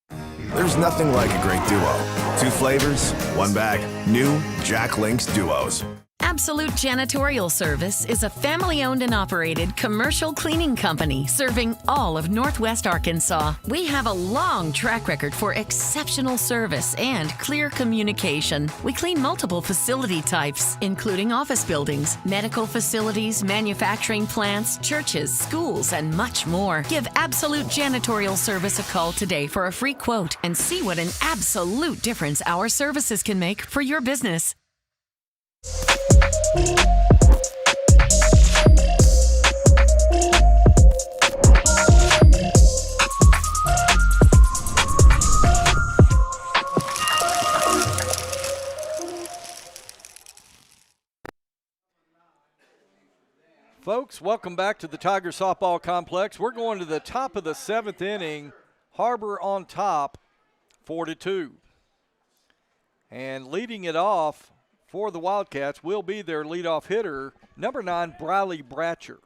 There's nothing like a great duo. 2 flavors, 1 bag. New Jack Link's Duos. Absolute Janitorial Service is a family-owned and operated commercial cleaning company serving all of Northwest Arkansas. We have a long track record for exceptional service and clear communication. We clean multiple facility types, including office buildings, medical facilities, manufacturing plants, churches, schools, and much more. Give Absolute Janitorial Service a call today for a free quote and see what an absolute difference our services can make for your business. Folks, welcome back to the Tiger Softball Complex. We're going to the top of the 7th inning. HarBer on top, 4-2. And leading it off for the Wildcats will be their leadoff hitter, number 9, Briley Bratcher.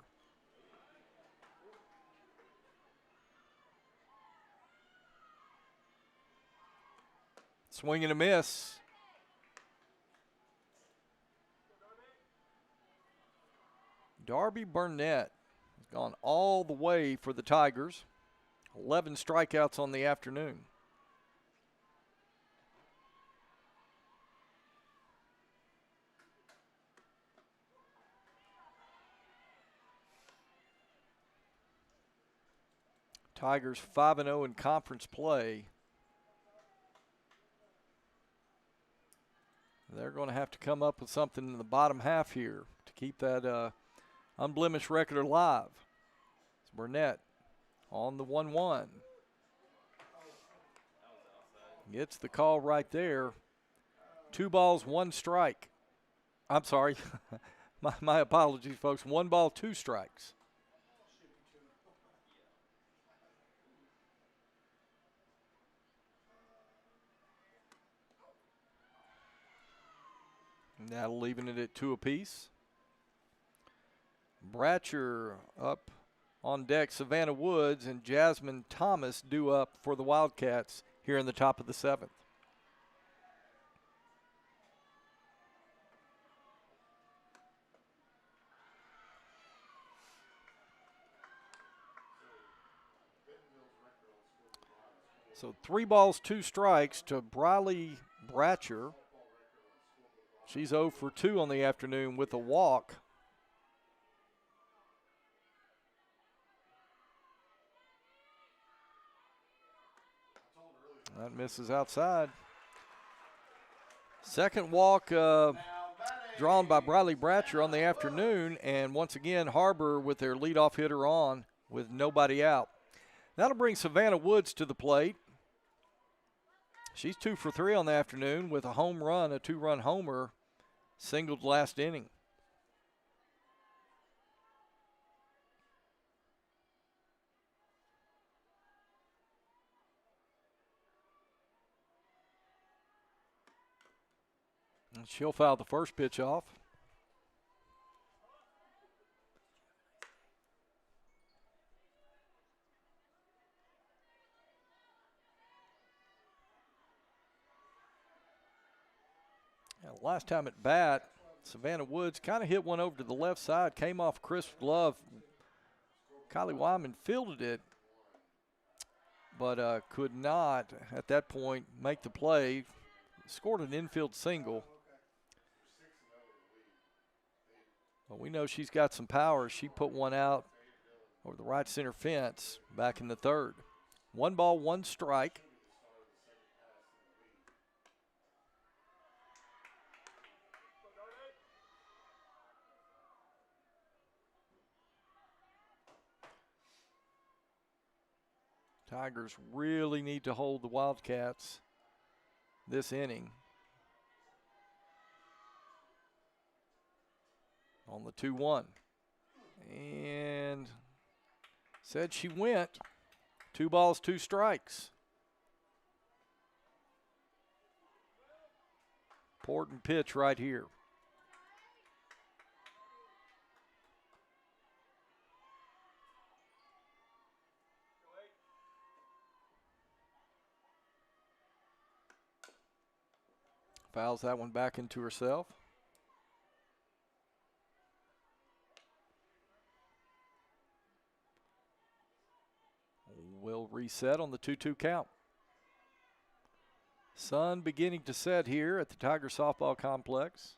Swing and a miss. Darby Burnett has gone all the way for the Tigers. 11 strikeouts on the afternoon. Tigers 5-0 in conference play. They're going to have to come up with something in the bottom half here to keep that unblemished record alive. It's Burnett on the 1-1. Gets the call right there. 2 balls, 1 strike. I'm sorry. my apologies, folks. 1 ball, 2 strikes. Now leaving it at 2 apiece. Bratcher up on deck. Savannah Woods and Jasmine Thomas due up for the Wildcats here in the top of the 7th. So 3 balls, 2 strikes to Briley Bratcher. She's 0 for 2 on the afternoon with a walk. That misses outside. Second walk drawn by Briley Bratcher on the afternoon, and once again HarBer with their leadoff hitter on with nobody out. That'll bring Savannah Woods to the plate. She's 2 for 3 on the afternoon with a home run, a 2-run homer, singled last inning. And she'll foul the first pitch off. Last time at bat, Savannah Woods kind of hit one over to the left side, came off crisp glove. Kylie Wyman fielded it, but could not at that point make the play. Scored an infield single. But we know she's got some power. She put one out over the right center fence back in the 3rd. 1 ball, 1 strike. Tigers really need to hold the Wildcats this inning. On the 2-1. And said she went. 2 balls, 2 strikes. Important pitch right here. Fouls that one back into herself. We'll reset on the 2-2 count. Sun beginning to set here at the Tiger Softball Complex.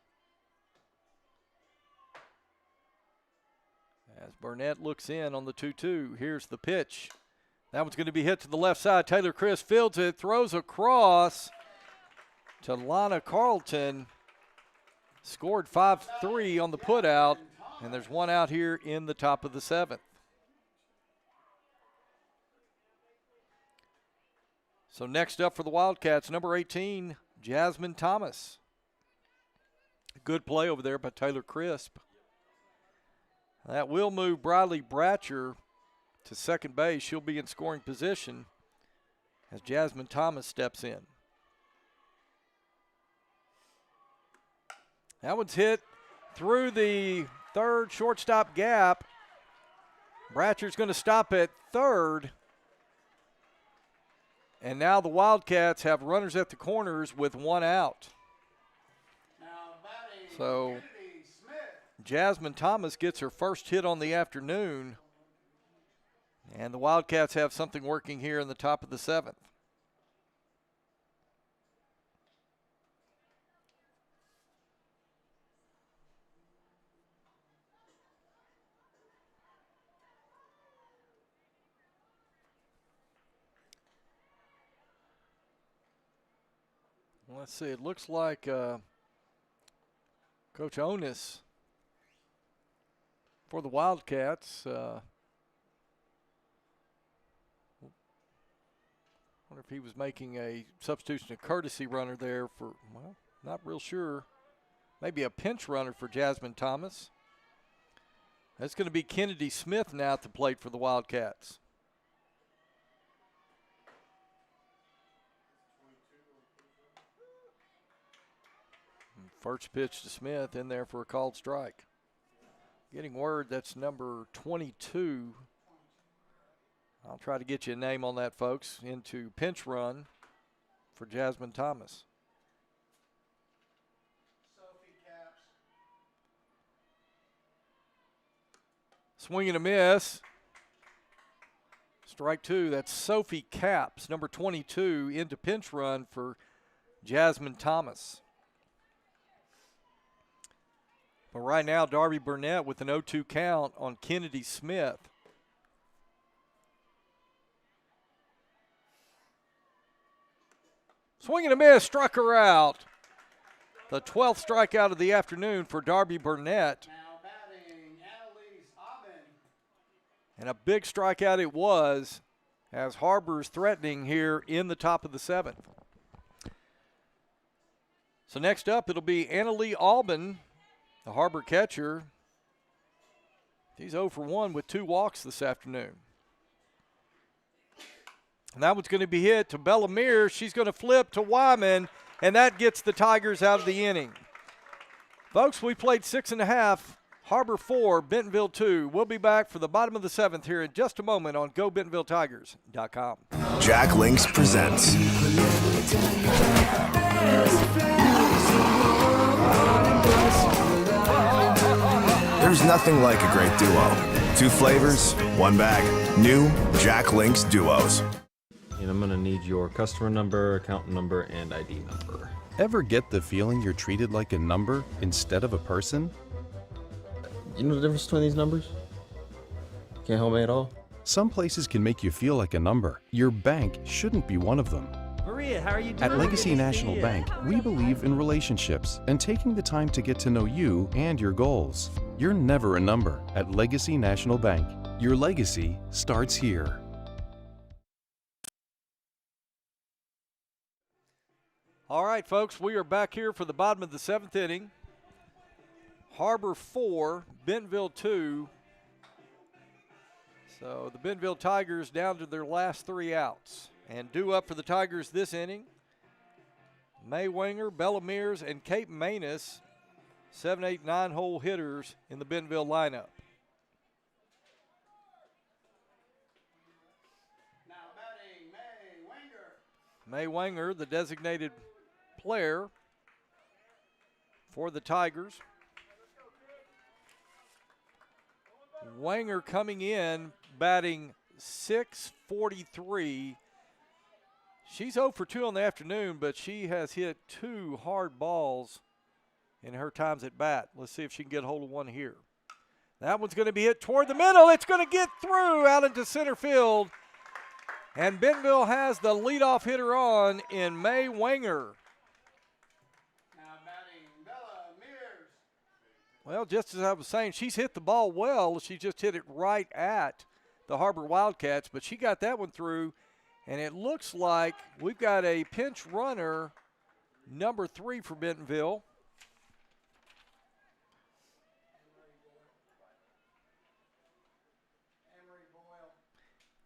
As Burnett looks in on the 2-2, here's the pitch. That one's going to be hit to the left side. Taylor Chris fields it, throws across to Lana Carlton. Scored 5-3 on the putout, and there's one out here in the top of the 7th. So next up for the Wildcats, number 18, Jasmine Thomas. Good play over there by Taylor Crisp. That will move Briley Bratcher to second base. She'll be in scoring position as Jasmine Thomas steps in. That one's hit through the third shortstop gap. Bratcher's going to stop at third. And now the Wildcats have runners at the corners with one out. So Jasmine Thomas gets her first hit on the afternoon. And the Wildcats have something working here in the top of the 7th. Let's see, it looks like Coach Onis for the Wildcats. Wonder if he was making a substitution, a courtesy runner there for, well, not real sure. Maybe a pinch runner for Jasmine Thomas. That's going to be Kennedy Smith now at the plate for the Wildcats. First pitch to Smith in there for a called strike. Getting word that's number 22. I'll try to get you a name on that, folks, into pinch run for Jasmine Thomas. Swing and a miss. Strike two. That's Sophie Capps, number 22, into pinch run for Jasmine Thomas. But right now, Darby Burnett with an 0-2 count on Kennedy Smith. Swing and a miss, struck her out. The 12th strikeout of the afternoon for Darby Burnett. And a big strikeout it was, as HarBer's threatening here in the top of the 7th. So next up, it'll be Annalee Albin, the HarBer catcher. He's 0 for 1 with 2 walks this afternoon. And that one's going to be hit to Bella Mears. She's going to flip to Wyman, and that gets the Tigers out of the inning. Folks, we played 6.5, HarBer 4, Bentonville 2. We'll be back for the bottom of the 7th here in just a moment on GoBentonvilleTigers.com. Jack Links presents There's nothing like a great duo. 2 flavors, 1 bag. New Jack Links Duos. And I'm gonna need your customer number, account number, and ID number. Ever get the feeling you're treated like a number instead of a person? You know the difference between these numbers? Can't help me at all? Some places can make you feel like a number. Your bank shouldn't be one of them. Maria, how are you doing? At Legacy National Bank, we believe in relationships and taking the time to get to know you and your goals. You're never a number at Legacy National Bank. Your legacy starts here. All right, folks, we are back here for the bottom of the 7th inning. HarBer 4, Bentonville 2. So the Bentonville Tigers down to their last 3 outs. And due up for the Tigers this inning, May Wenger, Bella Mears, and Kate Manus, 7, 8, 9-hole hitters in the Bentonville lineup. Now batting, May Wenger. May Wenger, the designated player for the Tigers. Wenger coming in, batting 6:43. She's 0 for 2 on the afternoon, but she has hit 2 hard balls in her times at bat. Let's see if she can get a hold of one here. That one's going to be hit toward the middle. It's going to get through out into center field. And Bentonville has the leadoff hitter on in May Wenger. Now batting Bella Mears. Well, just as I was saying, she's hit the ball well. She just hit it right at the HarBer Wildcats, but she got that one through. And it looks like we've got a pinch runner, number 3 for Bentonville.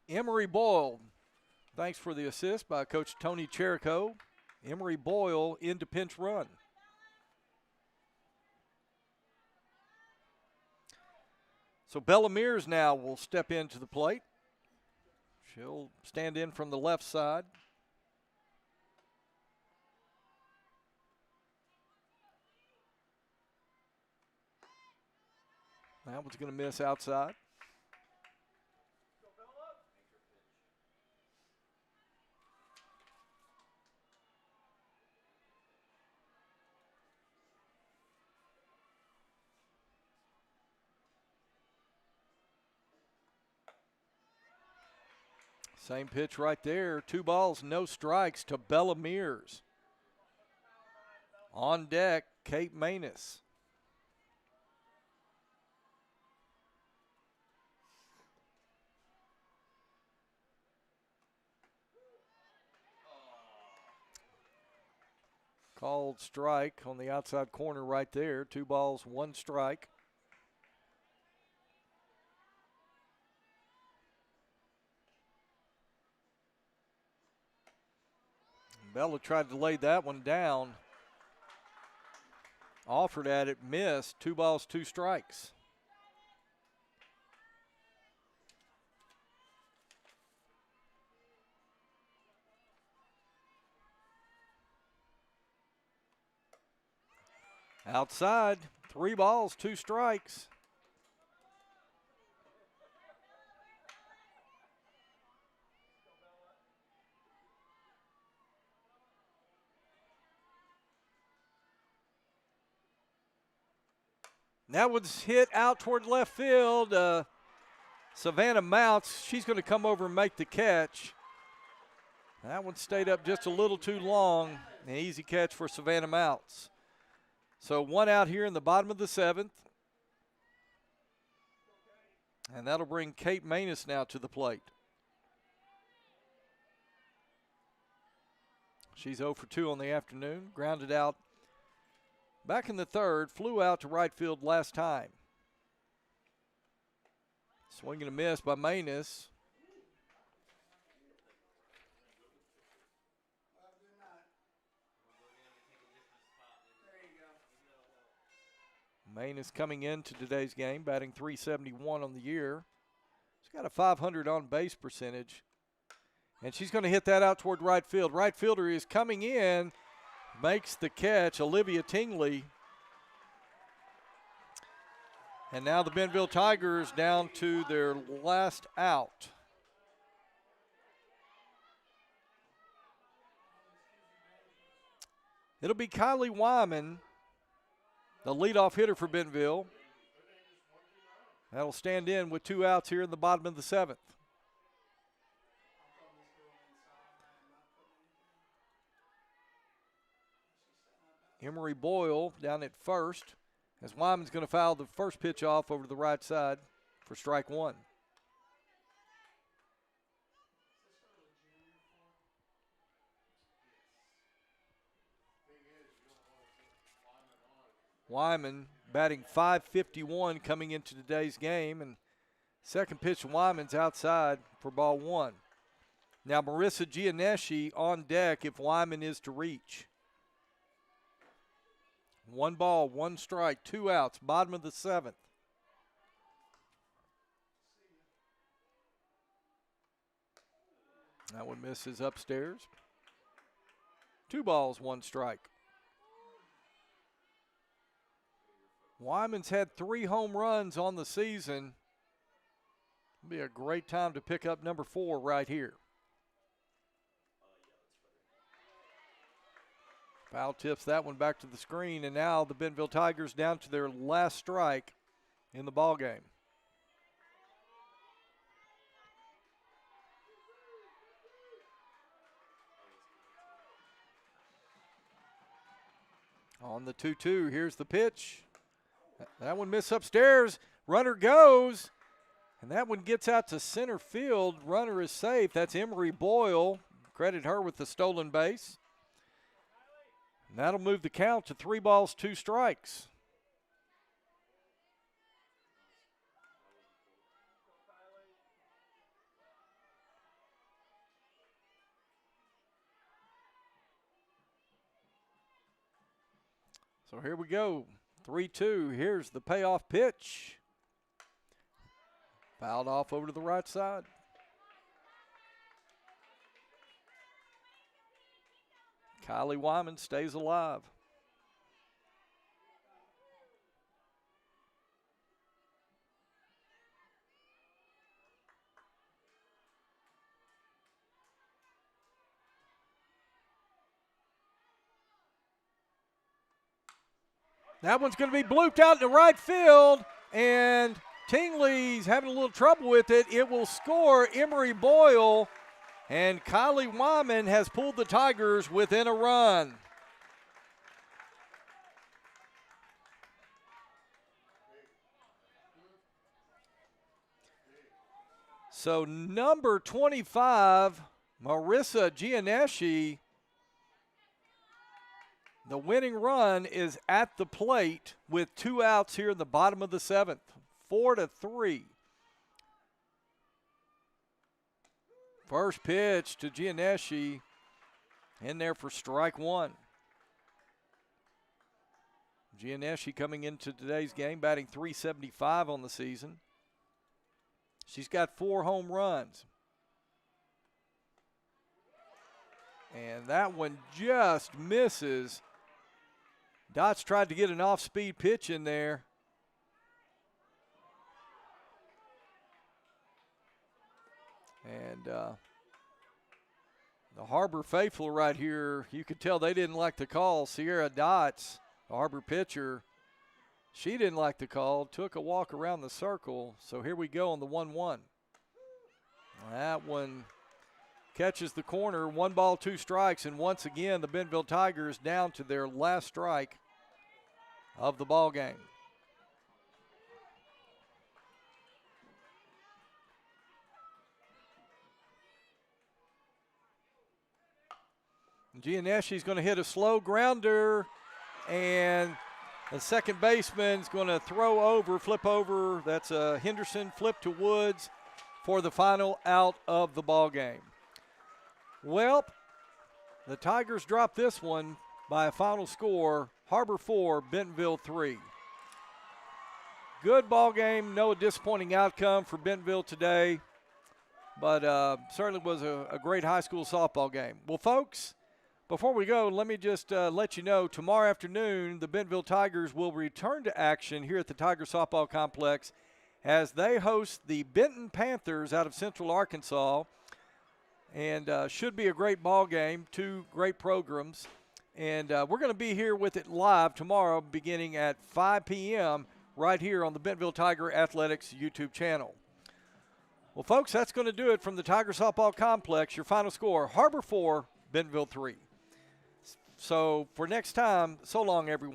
Emery Boyle. Thanks for the assist by Coach Tony Cherico. Emery Boyle into pinch run. So Bella Mears now will step into the plate. She'll stand in from the left side. That one's going to miss outside. Same pitch right there. 2 balls, no strikes to Bella Mears. On deck, Kate Manus. Called strike on the outside corner right there. 2 balls, 1 strike. Bella tried to lay that one down. Offered at it, missed. 2 balls, 2 strikes. Outside, 3 balls, 2 strikes. That one's hit out toward left field. Savannah Mounts, she's going to come over and make the catch. That one stayed up just a little too long. An easy catch for Savannah Mounts. So 1 out here in the bottom of the 7th. And that'll bring Kate Manus now to the plate. She's 0 for 2 on the afternoon. Grounded out back in the 3rd. Flew out to right field last time. Swing and a miss by Manus. Manus coming into today's game, batting .371 on the year. She's got a .500 on base percentage. And she's going to hit that out toward right field. Right fielder is coming in, makes the catch, Olivia Tingley. And now the Bentonville Tigers down to their last out. It'll be Kylie Wyman, the leadoff hitter for Bentonville. That'll stand in with 2 outs here in the bottom of the 7th. Emery Boyle down at first, as Wyman's going to foul the first pitch off over to the right side for strike 1. Wyman batting .551 coming into today's game, and second pitch to Wyman's outside for ball 1. Now Marissa Gianeschi on deck if Wyman is to reach. 1 ball, 1 strike, 2 outs, bottom of the 7th. That one misses upstairs. 2 balls, 1 strike. Wyman's had 3 home runs on the season. Be a great time to pick up number 4 right here. Foul tips that one back to the screen, and now the Bentonville Tigers down to their last strike in the ball game. On the 2-2, here's the pitch. That one missed upstairs. Runner goes, and that one gets out to center field. Runner is safe. That's Emery Boyle. Credit her with the stolen base. And that'll move the count to 3 balls, 2 strikes. So here we go, 3-2. Here's the payoff pitch. Fouled off over to the right side. Kylie Wyman stays alive. That one's going to be blooped out in the right field, and Tingley's having a little trouble with it. It will score Emery Boyle, and Kylie Wyman has pulled the Tigers within a run. So number 25, Marissa Gianeschi, the winning run is at the plate with 2 outs here in the bottom of the 7th, 4-3. First pitch to Gianeschi, in there for strike 1. Gianeschi coming into today's game, batting .375 on the season. She's got 4 home runs. And that one just misses. Dots tried to get an off-speed pitch in there. And the HarBer faithful right here, you could tell they didn't like the call. Sierra Dots, the HarBer pitcher, she didn't like the call, took a walk around the circle. So here we go on the 1-1. That one catches the corner, 1 ball, 2 strikes, and once again the Bentonville Tigers down to their last strike of the ball game. Gianeschi's going to hit a slow grounder, and the second baseman is going to flip over. That's a Henderson flip to Woods for the final out of the ball game. Well, the Tigers drop this one by a final score, HarBer 4, Bentonville 3. Good ball game, no disappointing outcome for Bentonville today, but certainly was a great high school softball game. Well, folks, before we go, let me just let you know, tomorrow afternoon, the Bentonville Tigers will return to action here at the Tiger Softball Complex as they host the Benton Panthers out of Central Arkansas. And should be a great ball game, 2 great programs. And we're going to be here with it live tomorrow beginning at 5 p.m. right here on the Bentonville Tiger Athletics YouTube channel. Well, folks, that's going to do it from the Tiger Softball Complex. Your final score, HarBer 4, Bentonville 3. So for next time, so long, everyone.